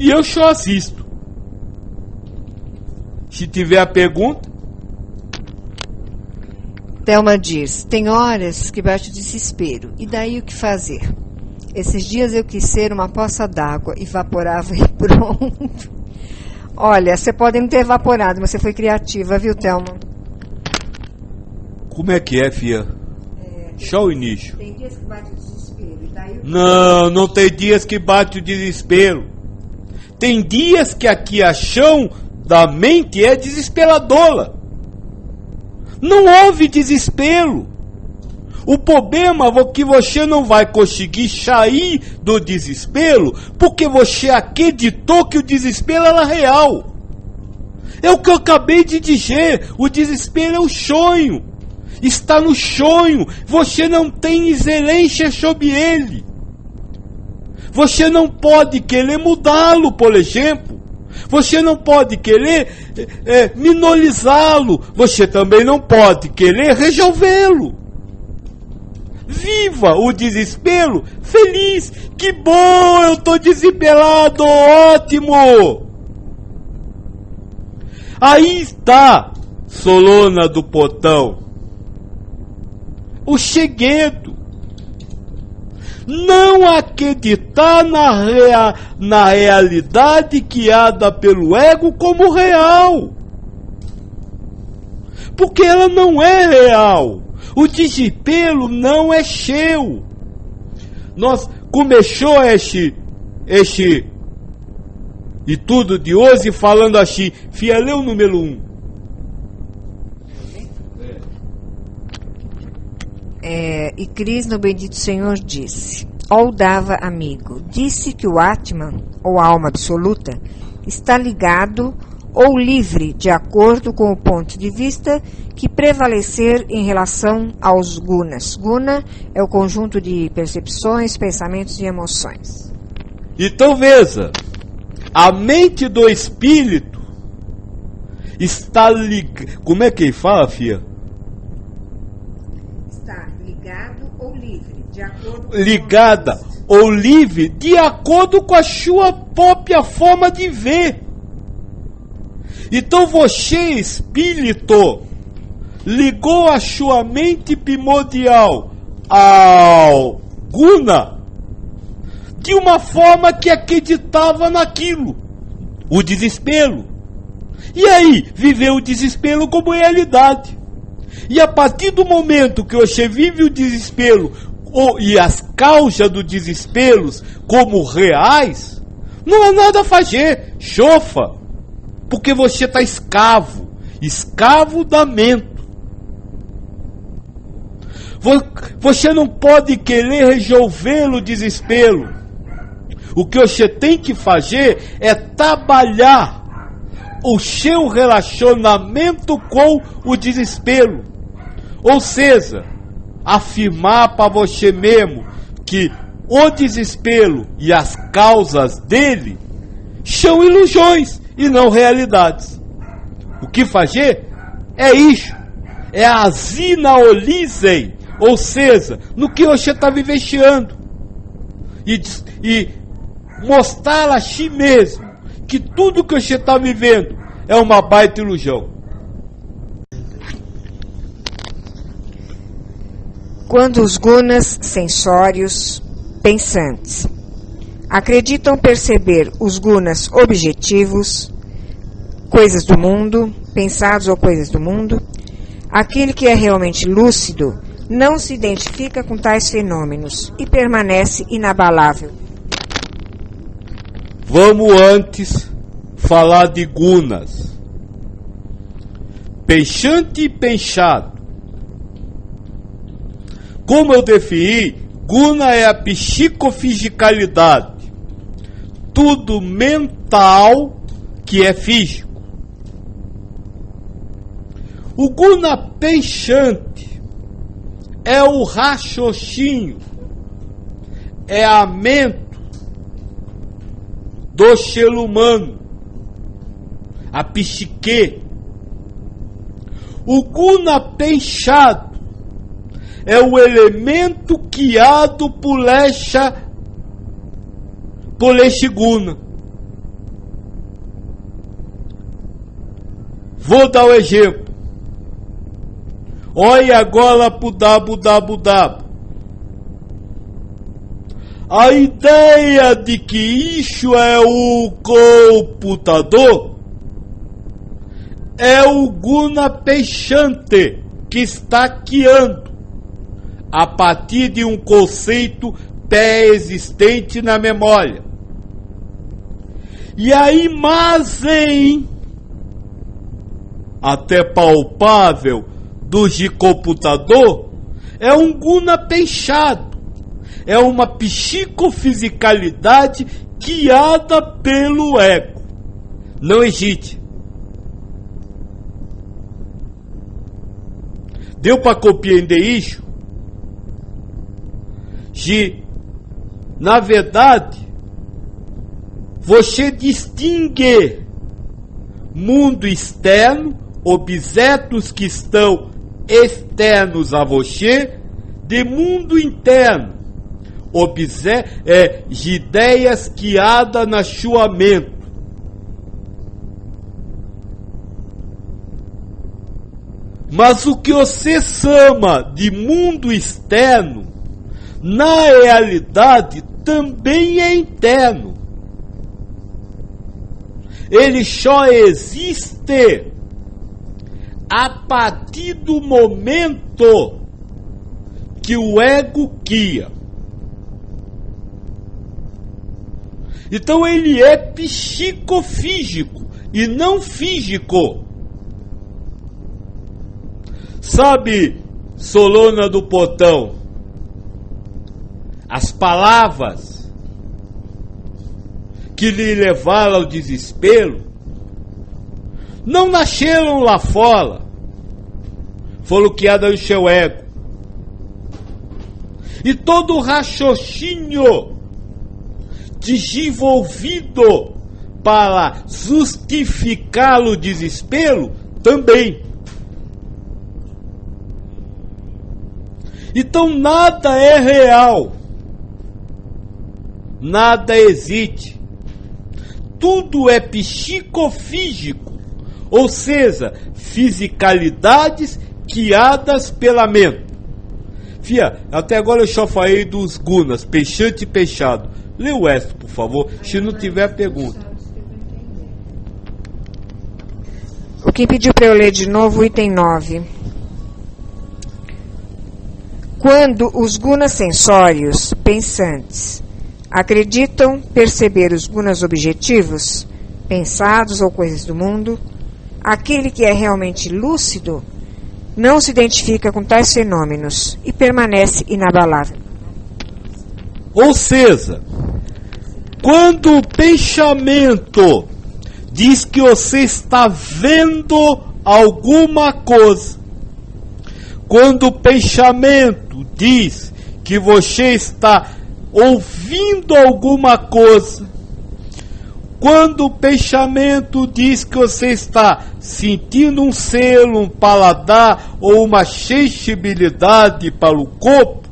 S2: E eu só assisto. Se tiver a pergunta.
S1: Thelma diz, tem horas que bate o desespero. E daí o que fazer? Esses dias eu quis ser uma poça d'água, evaporava e pronto. Olha, você pode não ter evaporado, mas você foi criativa, viu, Thelma?
S2: Como é que é, fia? Só o início.
S1: Tem dias que bate o desespero. E daí
S2: não tem dias que bate o desespero. Tem dias que a criação da mente é desesperadora. Não houve desespero. O problema é que você não vai conseguir sair do desespero porque você acreditou que o desespero era real. É o que eu acabei de dizer. O desespero é o sonho. Está no sonho. Você não tem excelência sobre ele. Você não pode querer mudá-lo, por exemplo. Você não pode querer minorizá-lo. Você também não pode querer resolvê-lo. Viva o desespero feliz. Que bom, eu estou desesperado, ótimo. Aí está, Solona do Portão, o segredo. Não acreditar na realidade criada pelo ego como real. Porque ela não é real. O desespero não é seu. Nós começou este e tudo de hoje falando assim. Fia, lê o número 1.
S1: E Cris no Bendito Senhor disse, Dava amigo, disse que o Atman, ou alma absoluta, está ligado ou livre de acordo com o ponto de vista que prevalecer em relação aos gunas. Guna é o conjunto de percepções, pensamentos e emoções.
S2: Então veja, a mente do espírito está ligada. Como é que ele fala, fia? Ligada ou livre de acordo com a sua própria forma de ver. Então você, espírito, ligou a sua mente primordial ao guna de uma forma que acreditava naquilo, o desespero. E aí, viveu o desespero como realidade. E a partir do momento que você vive o desespero e as causas do desespero como reais, não há nada a fazer, chofa, porque você está escravo da mente. Você não pode querer resolver o desespero. O que você tem que fazer é trabalhar o seu relacionamento com o desespero. Ou seja, afirmar para você mesmo que o desespero e as causas dele são ilusões e não realidades. O que fazer é isso, é a zinaolizem, ou seja, no que você está vivenciando, e mostrar a si mesmo que tudo que você está vivendo é uma baita ilusão.
S1: Quando os gunas sensórios pensantes acreditam perceber os gunas objetivos, coisas do mundo, pensados ou coisas do mundo, aquele que é realmente lúcido não se identifica com tais fenômenos e permanece inabalável.
S2: Vamos antes falar de gunas. Pensante e pensado. Como eu defini, guna é a psicofisicalidade, tudo mental que é físico. O guna pensante é o raciocínio, é a mente do ser humano, a psique. O guna pensado é o elemento criado por este guna. Vou dar um exemplo. Olha agora pro dabu. A ideia de que isso é o computador é o guna pensante que está criando a partir de um conceito pré-existente na memória. E a imagem até palpável do de computador é um guna pensado, é uma psicofisicalidade guiada pelo ego. Não existe. Deu para compreender isso? De, na verdade, você distingue mundo externo, objetos que estão externos a você, de mundo interno, de ideias criadas na sua mente. Mas o que você chama de mundo externo, na realidade, também é interno. Ele só existe a partir do momento que o ego cria. Então ele é psicofísico e não físico. Sabe, Solona do Portão, as palavras que lhe levaram ao desespero não nasceram lá fora, foram criadas no seu ego. E todo o raciocínio desenvolvido para justificar o desespero também. Então nada é real, nada existe, tudo é psicofísico, ou seja, fisicalidades criadas pela mente. Fia, até agora eu só falei dos gunas, pensante e pensado. Lê o resto, por favor, se não tiver pergunta.
S1: O que pediu para eu ler de novo, item 9. Quando os gunas sensórios, pensantes, acreditam perceber os gunas objetivos, pensados ou coisas do mundo, aquele que é realmente lúcido não se identifica com tais fenômenos e permanece inabalável.
S2: Ou seja, quando o pensamento diz que você está vendo alguma coisa, Quando o pensamento diz que você está ouvindo alguma coisa, quando o pensamento diz que você está sentindo um selo, um paladar ou uma sensibilidade para o corpo,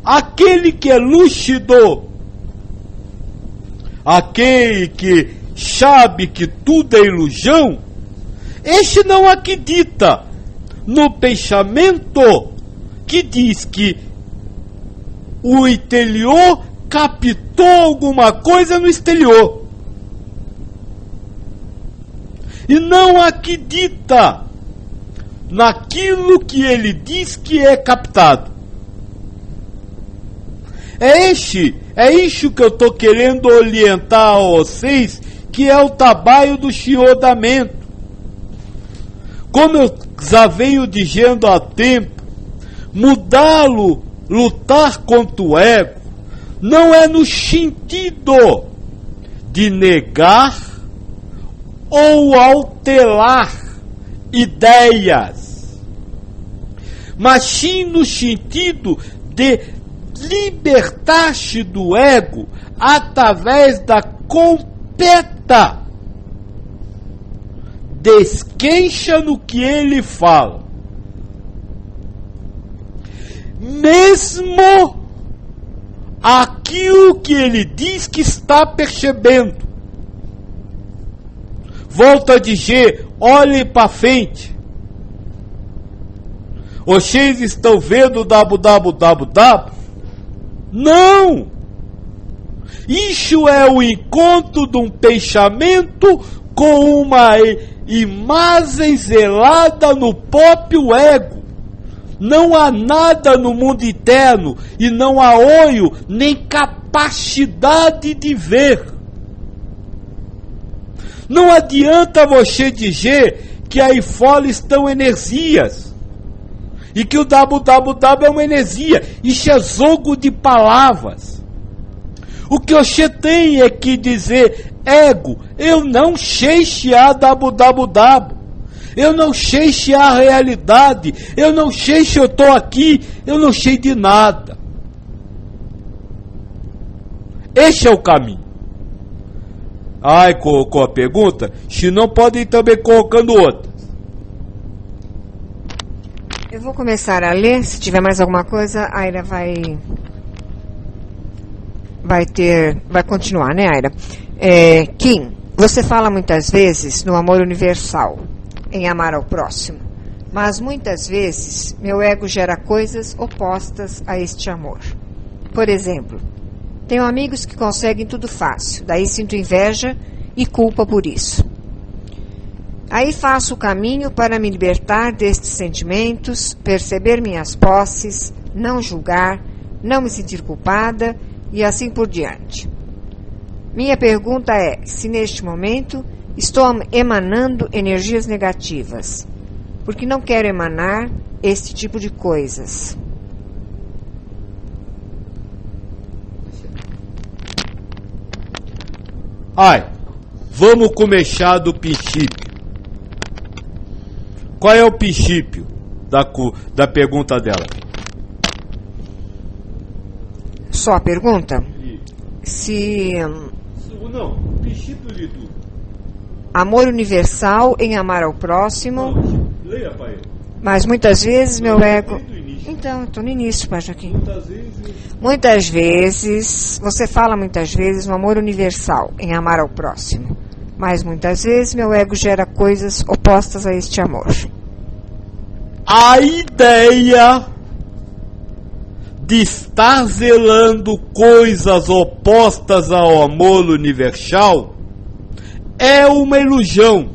S2: aquele que é lúcido, aquele que sabe que tudo é ilusão, este não acredita no pensamento que diz que o interior captou alguma coisa no exterior. E não acredita naquilo que ele diz que é captado. É isso que eu estou querendo orientar a vocês, que é o trabalho do chiodamento. Como eu já venho dizendo há tempo, mudá-lo, lutar contra o ego, não é no sentido de negar ou alterar ideias, mas sim no sentido de libertar-se do ego através da completa descrença no que ele fala. Mesmo aquilo que ele diz que está percebendo. Volto a dizer, olhem para frente. Vocês estão vendo o www? Não! Isso é o encontro de um pensamento com uma imagem zelada no próprio ego. Não há nada no mundo interno e não há olho nem capacidade de ver. Não adianta você dizer que aí fora estão energias e que o www é uma energia. Isso é jogo de palavras. O que você tem é que dizer, ego, eu não sei se há www. Eu não sei se há realidade, eu não sei se eu estou aqui, eu não sei de nada. Esse é o caminho. Ai, colocou a pergunta, se não podem também colocando outra.
S1: Eu vou começar a ler, se tiver mais alguma coisa, a Aira vai continuar, né, Aira? Kim, você fala muitas vezes no amor universal, em amar ao próximo, mas muitas vezes meu ego gera coisas opostas a este amor. Por exemplo, tenho amigos que conseguem tudo fácil, daí sinto inveja e culpa por isso. Aí faço o caminho para me libertar destes sentimentos, perceber minhas posses, não julgar, não me sentir culpada e assim por diante. Minha pergunta é, se neste momento estou emanando energias negativas, porque não quero emanar este tipo de coisas.
S2: Vamos começar do princípio. Qual é o princípio da pergunta dela?
S1: Só a pergunta?
S2: Não, o princípio de tudo.
S1: Amor universal em amar ao próximo.
S2: Não, leia, pai.
S1: Mas muitas vezes meu ego... Então, estou no início, pai Joaquim. Muitas vezes, você fala muitas vezes no amor universal em amar ao próximo. Mas muitas vezes meu ego gera coisas opostas a este amor.
S2: A ideia de estar zelando coisas opostas ao amor universal é uma ilusão.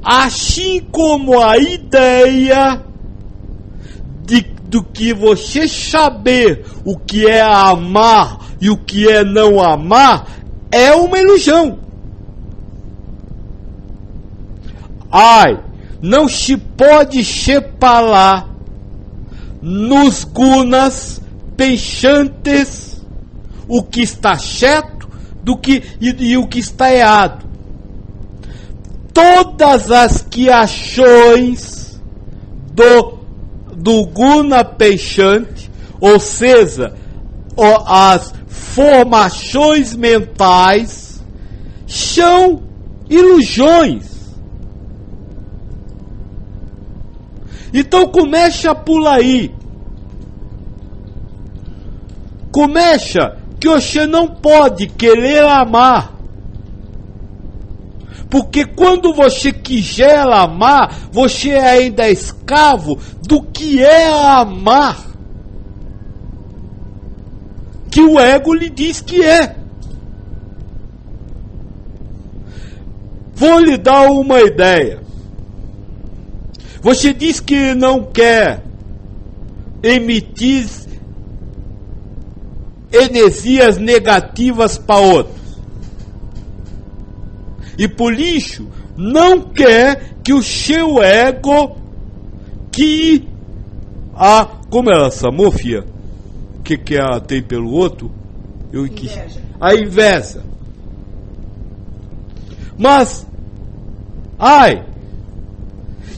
S2: Assim como a ideia do que você saber o que é amar e o que é não amar é uma ilusão. Não se pode separar nos gunas pensantes o que está certo e o que está errado. Todas as ações do guna pensante, ou seja, as formações mentais são ilusões. Então começa por aí. Começa que você não pode querer amar. Porque quando você quiser amar, você ainda é escravo do que é amar. Que o ego lhe diz que é. Vou lhe dar uma ideia. Você diz que não quer emitir energias negativas para outros. E por isso, não quer que o seu ego, que como ela chamou, fia? Que ela tem pelo outro?
S1: Inveja.
S2: A inveja. Mas,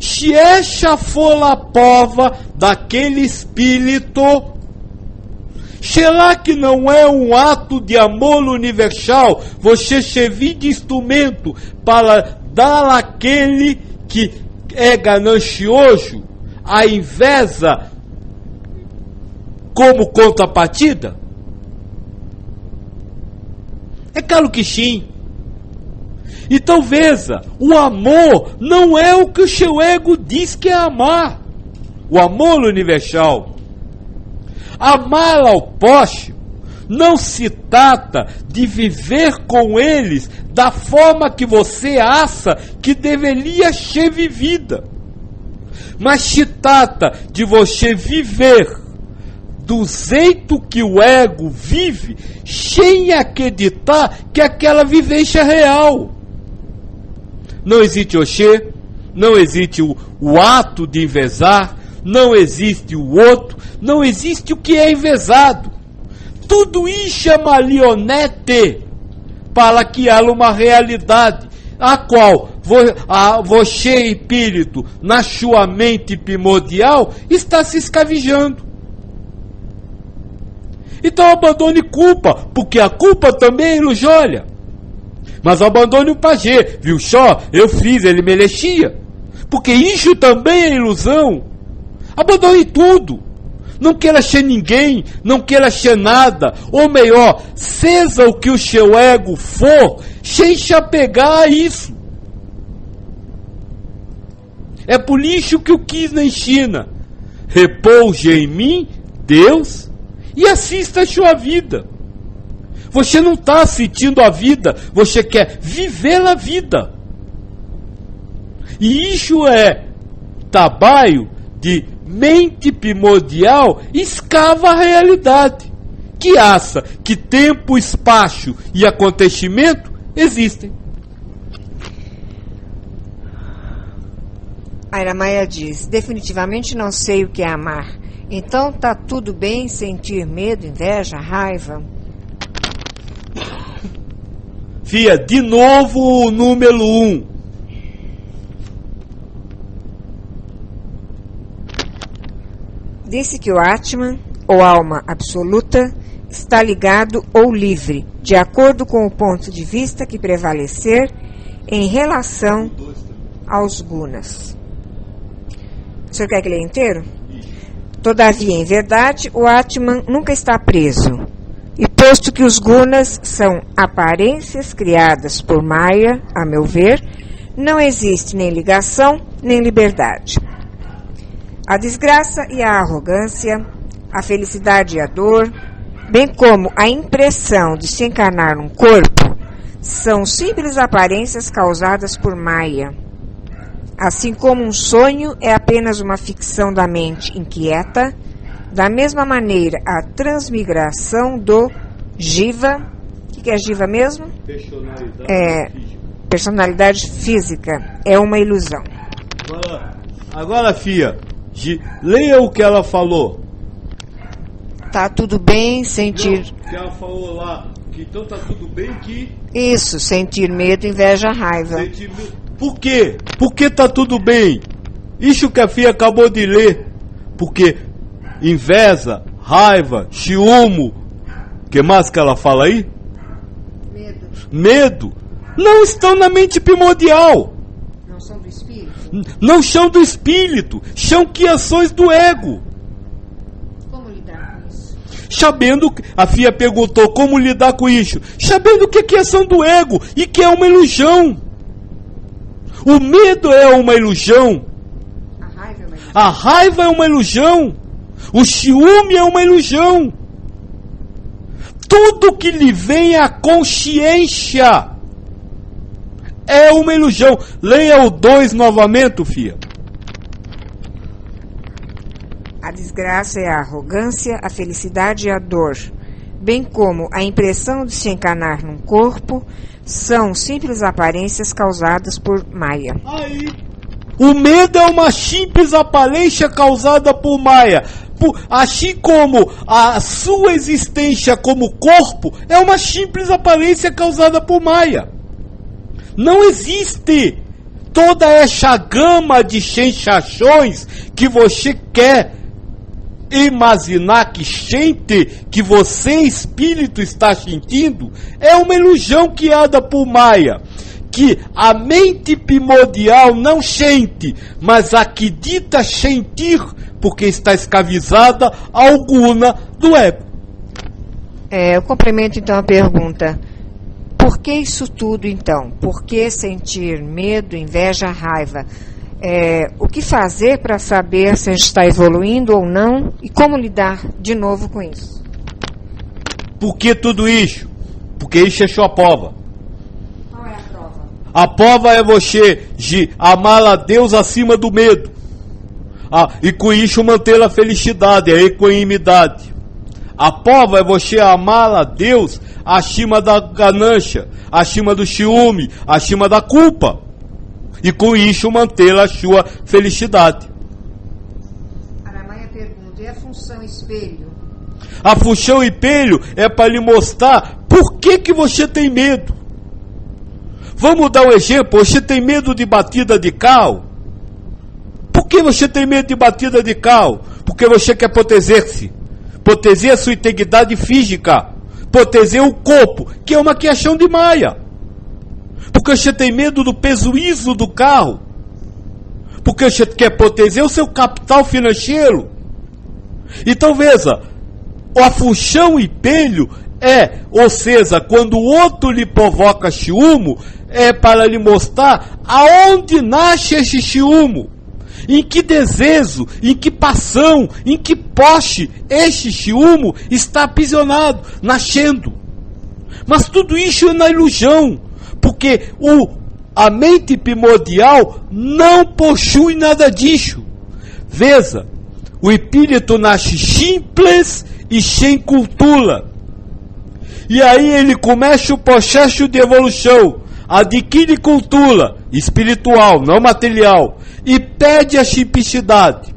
S2: se essa for a prova daquele espírito, será que não é um ato de amor universal você servir de instrumento para dar àquele que é ganancioso a inveja como contrapartida? É claro que sim. Então veja, o amor não é o que o seu ego diz que é amar. O amor universal. Amar ao próximo não se trata de viver com eles da forma que você acha que deveria ser vivida, mas se trata de você viver do jeito que o ego vive, sem acreditar que aquela vivência é real. Não existe Oxê, não existe o ato de invejar, não existe o outro, não existe o que é invejado. Tudo isso é marionete para criar uma realidade, a qual você, espírito, na sua mente primordial, está se escravizando. Então abandone culpa, porque a culpa também é ilusória. Mas abandone o pajé, viu só? Eu fiz, ele merecia. Porque isso também é ilusão. Abandone tudo. Não queira ser ninguém, não queira ser nada. Ou melhor, seja o que o seu ego for, sem se apegar a isso. É por isso que eu quis na China. Repouse em mim, Deus, e assista a sua vida. Você não está sentindo a vida, você quer viver a vida. E isso é trabalho de mente primordial, escava a realidade, que acha que tempo, espaço e acontecimento existem.
S1: Aira Maia diz: definitivamente não sei o que é amar. Então tá tudo bem sentir medo, inveja, raiva?
S2: Fia, de novo o número 1.
S1: Disse que o Atman, ou alma absoluta, está ligado ou livre, de acordo com o ponto de vista que prevalecer em relação aos gunas. O senhor quer que leia inteiro? Todavia, em verdade, o Atman nunca está preso. E posto que os gunas são aparências criadas por Maya, a meu ver, não existe nem ligação, nem liberdade. A desgraça e a arrogância, a felicidade e a dor, bem como a impressão de se encarnar num corpo, são simples aparências causadas por Maya. Assim como um sonho é apenas uma ficção da mente inquieta, da mesma maneira a transmigração do Jiva, o que é Jiva mesmo? Personalidade física, é uma ilusão.
S2: Agora fia, leia o que ela falou.
S1: Tá tudo bem sentir...
S2: Não, que ela falou lá, que então tá tudo bem que...
S1: Isso, sentir medo, inveja, raiva.
S2: Por quê? Por que tá tudo bem? Isso que a filha acabou de ler. Porque inveja, raiva, ciúme, que mais que ela fala aí? Medo. Não estão na mente primordial.
S1: Não são do espírito?
S2: Não são do espírito. São criações do ego.
S1: Como lidar com isso?
S2: Sabendo, a filha perguntou como lidar com isso. Sabendo que é criação do ego e que é uma ilusão. O medo é uma ilusão. A raiva é uma ilusão. O ciúme é uma ilusão. Tudo que lhe vem à consciência é uma ilusão. Leia o 2 novamente, filha.
S1: A desgraça é a arrogância, a felicidade e a dor, bem como a impressão de se encarnar num corpo, são simples aparências causadas por Maya.
S2: Aí. O medo é uma simples aparência causada por Maya. Assim como a sua existência como corpo é uma simples aparência causada por Maya. Não existe toda essa gama de sensações que você quer imaginar que sente, que você, espírito, está sentindo. É uma ilusão criada por Maya, que a mente primordial não sente, mas acredita sentir, porque está escravizada alguma do ego.
S1: Eu complemento então a pergunta. Por que isso tudo então? Por que sentir medo, inveja, raiva? O que fazer para saber se a gente está evoluindo ou não? E como lidar de novo com isso?
S2: Por que tudo isso? Porque isso é sua prova.
S1: Qual é a prova?
S2: A prova é você de amar a Deus acima do medo. E com isso manter a felicidade, a equanimidade. A prova é você amar a Deus acima da ganância, acima do ciúme, acima da culpa. E com isso manter a sua felicidade.
S1: Aramaya pergunta, e a função espelho?
S2: A função espelho é para lhe mostrar por que você tem medo. Vamos dar um exemplo. Você tem medo de batida de carro? Por que você tem medo de batida de carro? Porque você quer proteger-se. Proteger a sua integridade física. Proteger o corpo, que é uma criação de Maya. Porque você tem medo do prejuízo do carro. Porque você quer proteger o seu capital financeiro. Então veja, a função espelho ou seja, quando o outro lhe provoca ciúme, é para lhe mostrar aonde nasce esse ciúme. Em que desejo, em que paixão, em que poste este ciúme está aprisionado, nascendo. Mas tudo isso é na ilusão, porque a mente primordial não possui nada disso. Veja, o espírito nasce simples e sem cultura. E aí ele começa o processo de evolução, adquire cultura espiritual, não material, e perde a simplicidade.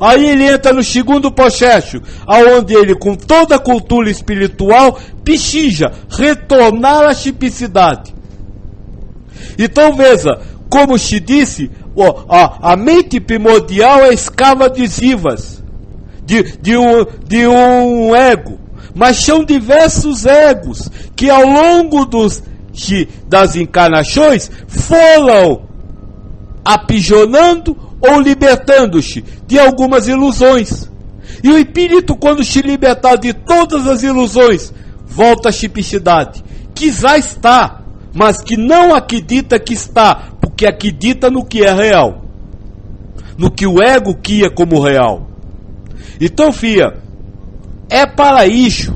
S2: Aí ele entra no segundo processo, aonde ele, com toda a cultura espiritual, precisa retornar à simplicidade. Então veja, como se disse, a mente primordial é escrava de Zivas, de um ego. Mas são diversos egos que ao longo das encarnações foram aprisionando ou libertando-se de algumas ilusões. E o espírito, quando se libertar de todas as ilusões, volta à simplicidade, que já está, mas que não acredita que está, porque acredita no que é real, no que o ego cria como real. Então, filha, é para isso.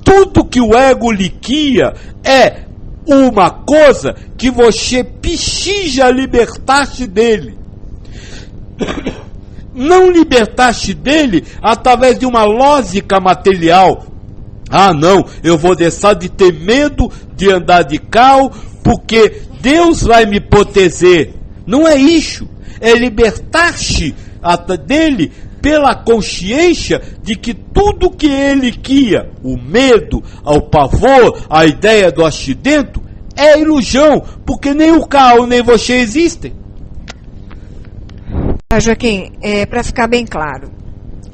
S2: Tudo que o ego lhe cria é uma coisa que você precisa libertar-se dele. Não libertar-se dele através de uma lógica material. Não, eu vou deixar de ter medo de andar de carro porque Deus vai me proteger. Não é isso. É libertar-se dele pela consciência de que tudo que ele cria, o medo, o pavor, a ideia do acidente, é ilusão, porque nem o carro nem você existem.
S1: Joaquim, para ficar bem claro,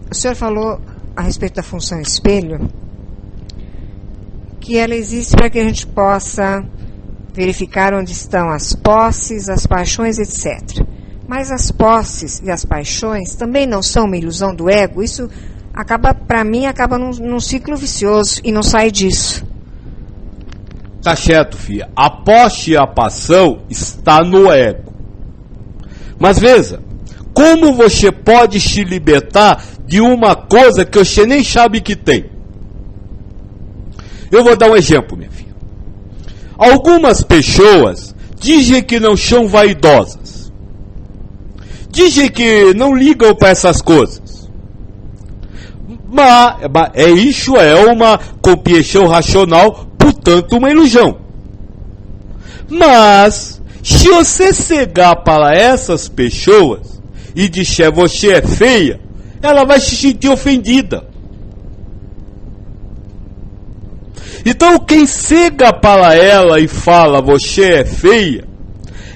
S1: o senhor falou a respeito da função espelho, que ela existe para que a gente possa verificar onde estão as posses, as paixões, etc. Mas as posses e as paixões também não são uma ilusão do ego? Isso acaba, para mim, acaba num ciclo vicioso e não sai disso.
S2: Tá certo, filha. A posse e a paixão está no ego. Mas veja, como você pode se libertar de uma coisa que você nem sabe que tem? Eu vou dar um exemplo, minha filha. Algumas pessoas dizem que não são vaidosas. Dizem que não ligam para essas coisas. Mas isso é uma compreensão racional, portanto uma ilusão. Mas, se você cegar para essas pessoas e disser você é feia, ela vai se sentir ofendida. Então quem cega para ela e fala você é feia,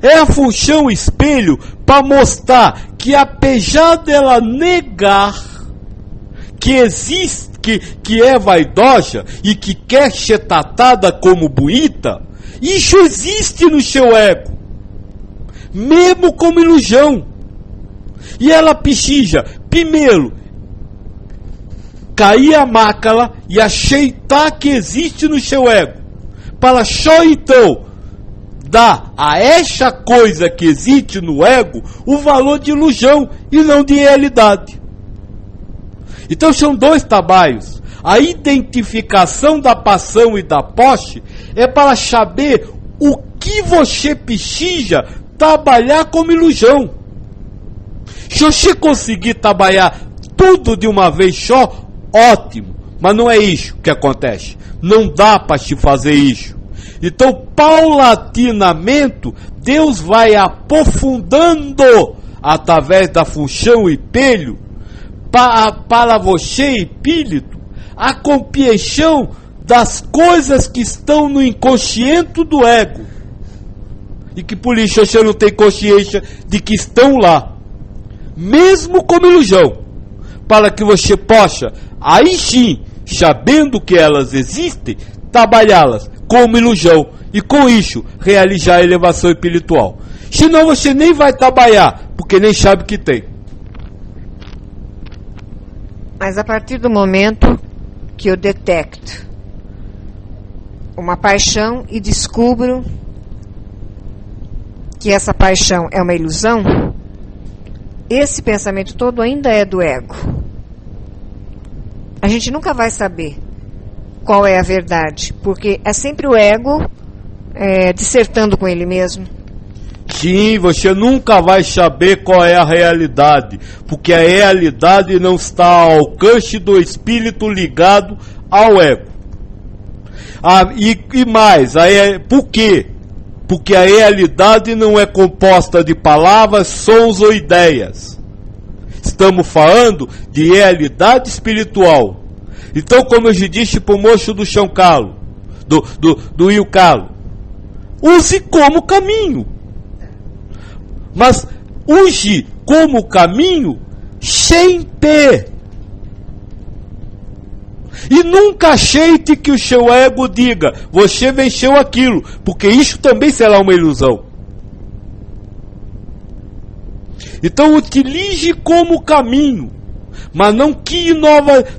S2: é a função espelho para mostrar que apesar dela negar que existe, que é vaidosa e que quer ser tratada como bonita, isso existe no seu ego, mesmo como ilusão. E ela precisa, primeiro, cair a máscara e aceitar que existe no seu ego, para só então dar a essa coisa que existe no ego o valor de ilusão e não de realidade. Então são dois trabalhos. A identificação da paixão e da posse é para saber o que você precisa trabalhar como ilusão. Se você conseguir trabalhar tudo de uma vez só, ótimo, mas não é isso que acontece. Não dá para se fazer isso. Então, paulatinamente, Deus vai aprofundando através da função espelho para você, espírito, a compreensão das coisas que estão no inconsciente do ego e que por isso você não tem consciência de que estão lá, mesmo como ilusão, para que você possa, aí sim, sabendo que elas existem, trabalhá-las como ilusão e com isso realizar a elevação espiritual. Senão você nem vai trabalhar, porque nem sabe que tem.
S1: Mas a partir do momento que eu detecto uma paixão e descubro que essa paixão é uma ilusão, esse pensamento todo ainda é do ego. A gente nunca vai saber qual é a verdade, porque é sempre o ego dissertando com ele mesmo.
S2: Sim, você nunca vai saber qual é a realidade, porque a realidade não está ao alcance do espírito ligado ao ego. E mais, por quê? Porque a realidade não é composta de palavras, sons ou ideias. Estamos falando de realidade espiritual. Então, como eu já disse para o moço do São Carlos, do Rio Carlos, use como caminho. Mas use como caminho sempre. E nunca aceite que o seu ego diga, você venceu aquilo, porque isso também será uma ilusão. Então utilize como caminho, mas não crie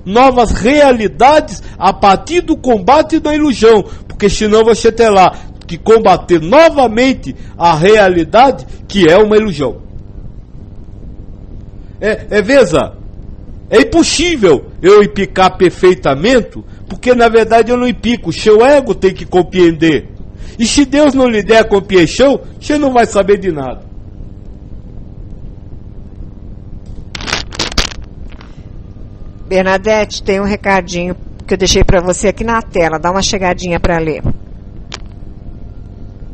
S2: novas realidades a partir do combate da ilusão, porque senão você terá que combater novamente a realidade que é uma ilusão. Veja, é impossível eu impicar perfeitamente, porque na verdade eu não impico, o seu ego tem que compreender. E se Deus não lhe der a compreensão, você não vai saber de nada.
S1: Bernadette, tem um recadinho que eu deixei para você aqui na tela, dá uma chegadinha para ler.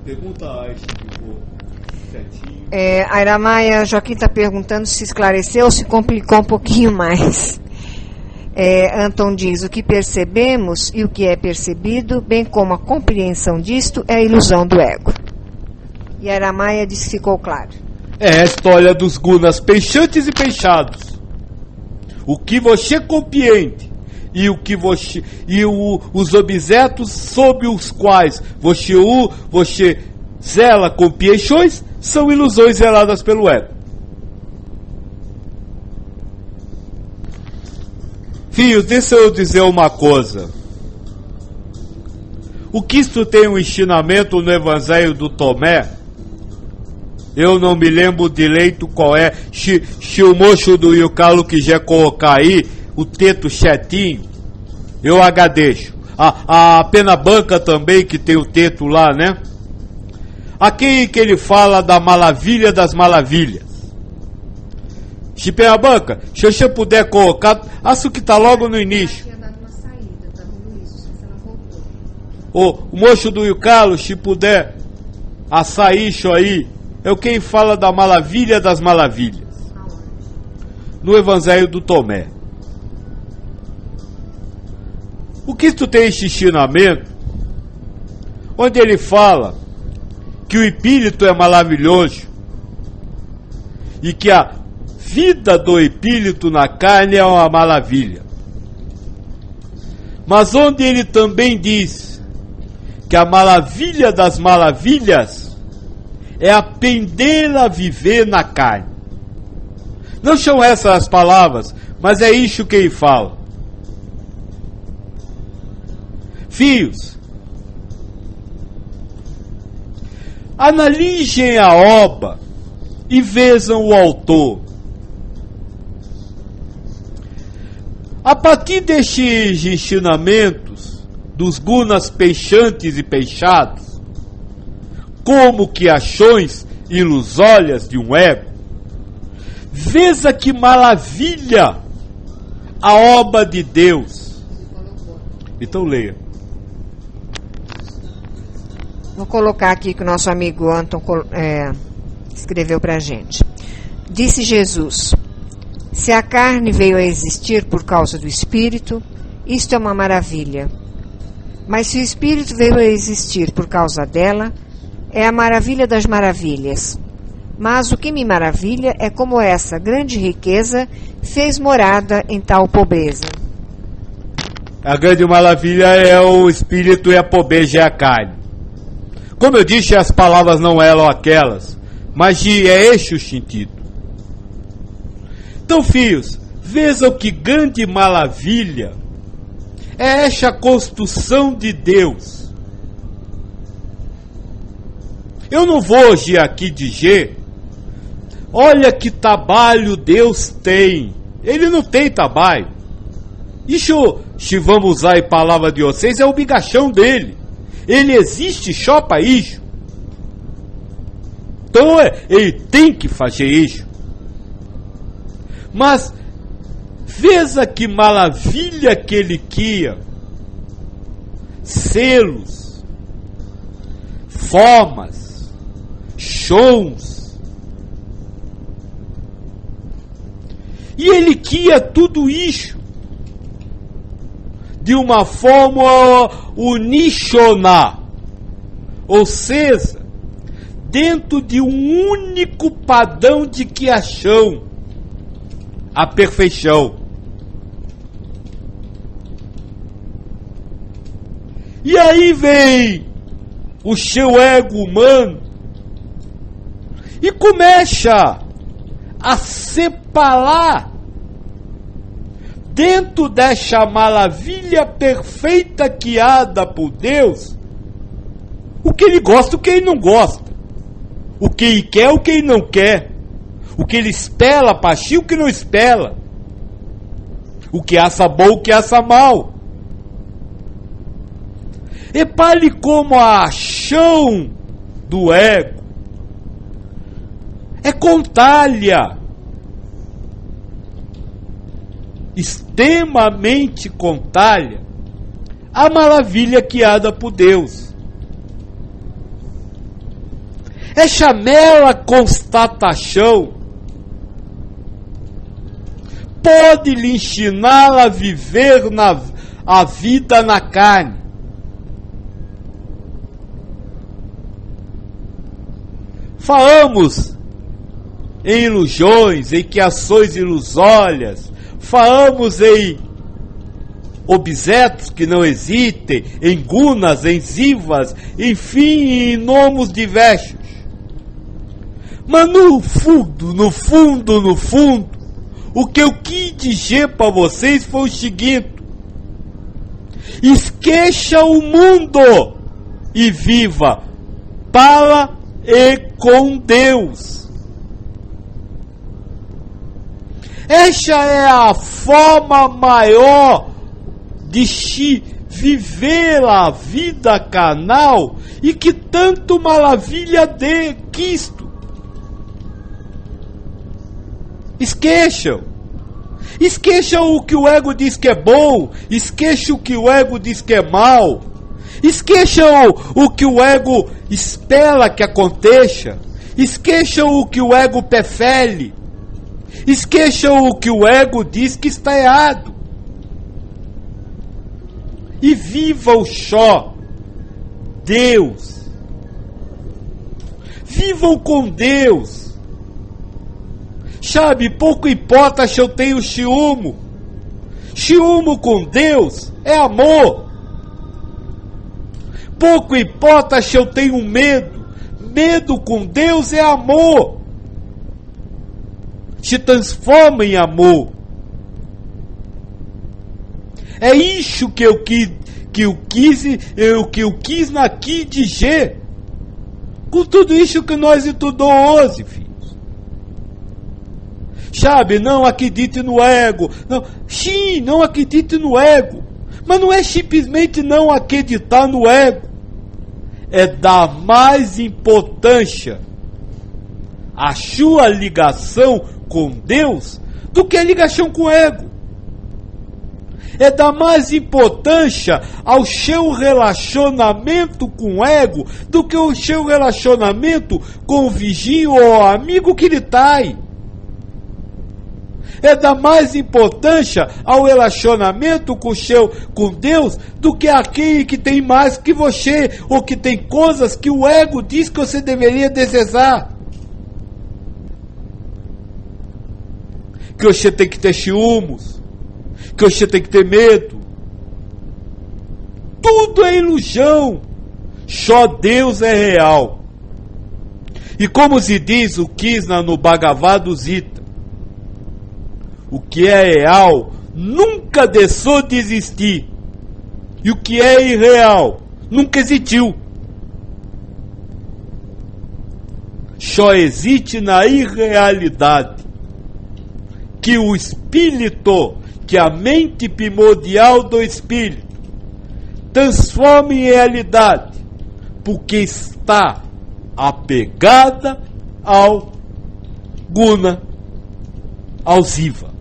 S2: Pergunta a ficou certinho.
S1: A Iramaia Joaquim está perguntando se esclareceu ou se complicou um pouquinho mais. Anton diz, o que percebemos e o que é percebido, bem como a compreensão disto, é a ilusão do ego. E a Iramaia diz que ficou claro.
S2: É a história dos gunas peixantes e peixados. O que você compreende e o que você os objetos sob os quais você zela com peixões são ilusões zeladas pelo ego. Filhos, deixa eu dizer uma coisa. O Cristo tem um ensinamento no Evangelho do Tomé. Eu não me lembro direito qual é. Se o moço do Yucalo quiser colocar aí o texto certinho, eu agradeço. A Pena Banca também, que tem o texto lá, né? Aqui que ele fala da maravilha das maravilhas. Se Pena Banca, se você puder colocar, acho que está logo no início. O moço do Yucalo, se puder açaí isso aí, é o quem fala da maravilha das maravilhas. No Evangelho do Tomé. O Cristo tem esse ensinamento, onde ele fala que o espírito é maravilhoso e que a vida do espírito na carne é uma maravilha. Mas onde ele também diz que a maravilha das maravilhas é aprender a viver na carne. Não são essas as palavras, mas é isso que ele fala. Filhos, analisem a obra e vejam o autor. A partir destes ensinamentos dos gunas peixantes e peixados, como que ações ilusórias de um ego, veja que maravilha a obra de Deus. Então leia.
S1: Vou colocar aqui que o nosso amigo Anton escreveu para a gente. Disse Jesus: se a carne veio a existir por causa do Espírito, isto é uma maravilha. Mas se o Espírito veio a existir por causa dela, é a maravilha das maravilhas. Mas o que me maravilha é como essa grande riqueza fez morada em tal pobreza.
S2: A grande maravilha é o Espírito e a pobreza é a carne. Como eu disse, as palavras não eram aquelas, mas é este o sentido. Então, filhos, vejam que grande maravilha é esta construção de Deus. Eu não vou hoje aqui dizer, olha que trabalho Deus tem. Ele não tem trabalho. Isso, se vamos usar a palavra de vocês, é obrigação dele. Ele existe só para isso. Então, ele tem que fazer isso. Mas, veja que maravilha que ele cria. Selos, formas, sons. E ele cria tudo isso de uma forma uníssona, ou seja, dentro de um único padrão de criação, a perfeição. E aí vem o seu ego humano e começa a separar dentro dessa maravilha perfeita criada por Deus, o que ele gosta, o que ele não gosta, o que ele quer, o que ele não quer, o que ele espera para si, o que não espera, o que acha bom, o que acha mal. Repare como a ação do ego é contrária, extremamente contrária à maravilha criada por Deus. Essa mera constatação pode lhe ensinar a viver a vida na carne. Falamos em ilusões, em criações ilusórias, falamos em objetos que não existem, em gunas, em zivas, enfim, em nomes diversos. Mas no fundo, o que eu quis dizer para vocês foi o seguinte: esqueça o mundo e viva para e com Deus. Esta é a forma maior de viver a vida carnal e que tanto maravilha de Cristo. Esqueçam o que o ego diz que é bom, esqueçam o que o ego diz que é mal, esqueçam o que o ego espera que aconteça, esqueçam o que o ego prefere, esqueçam o que o ego diz que está errado. E viva o só Deus. Vivam com Deus. Sabe, pouco importa se eu tenho ciúme. Ciúme com Deus é amor. Pouco importa se eu tenho medo. Medo com Deus é amor. Se transforma em amor. É isso que eu quis aqui dizer. Com tudo isso que nós estudou hoje, filhos. Sabe, não acredite no ego. Não, sim, não acredite no ego. Mas não é simplesmente não acreditar no ego. É dar mais importância à sua ligação com Deus do que a ligação com o ego. É dar mais importância ao seu relacionamento com o ego do que o seu relacionamento com o vizinho ou amigo que lhe trai. É dar mais importância ao relacionamento com Deus do que aquele que tem mais que você, ou que tem coisas que o ego diz que você deveria desejar. Que você tem que ter ciúmes, que você tem que ter medo. Tudo é ilusão. Só Deus é real. E como se diz o Krishna no Bhagavad Gita, o que é real nunca deixou de existir. E o que é irreal nunca existiu. Só existe na irrealidade que o espírito, que a mente primordial do espírito, transforma em realidade, porque está apegada ao guna, ao ziva.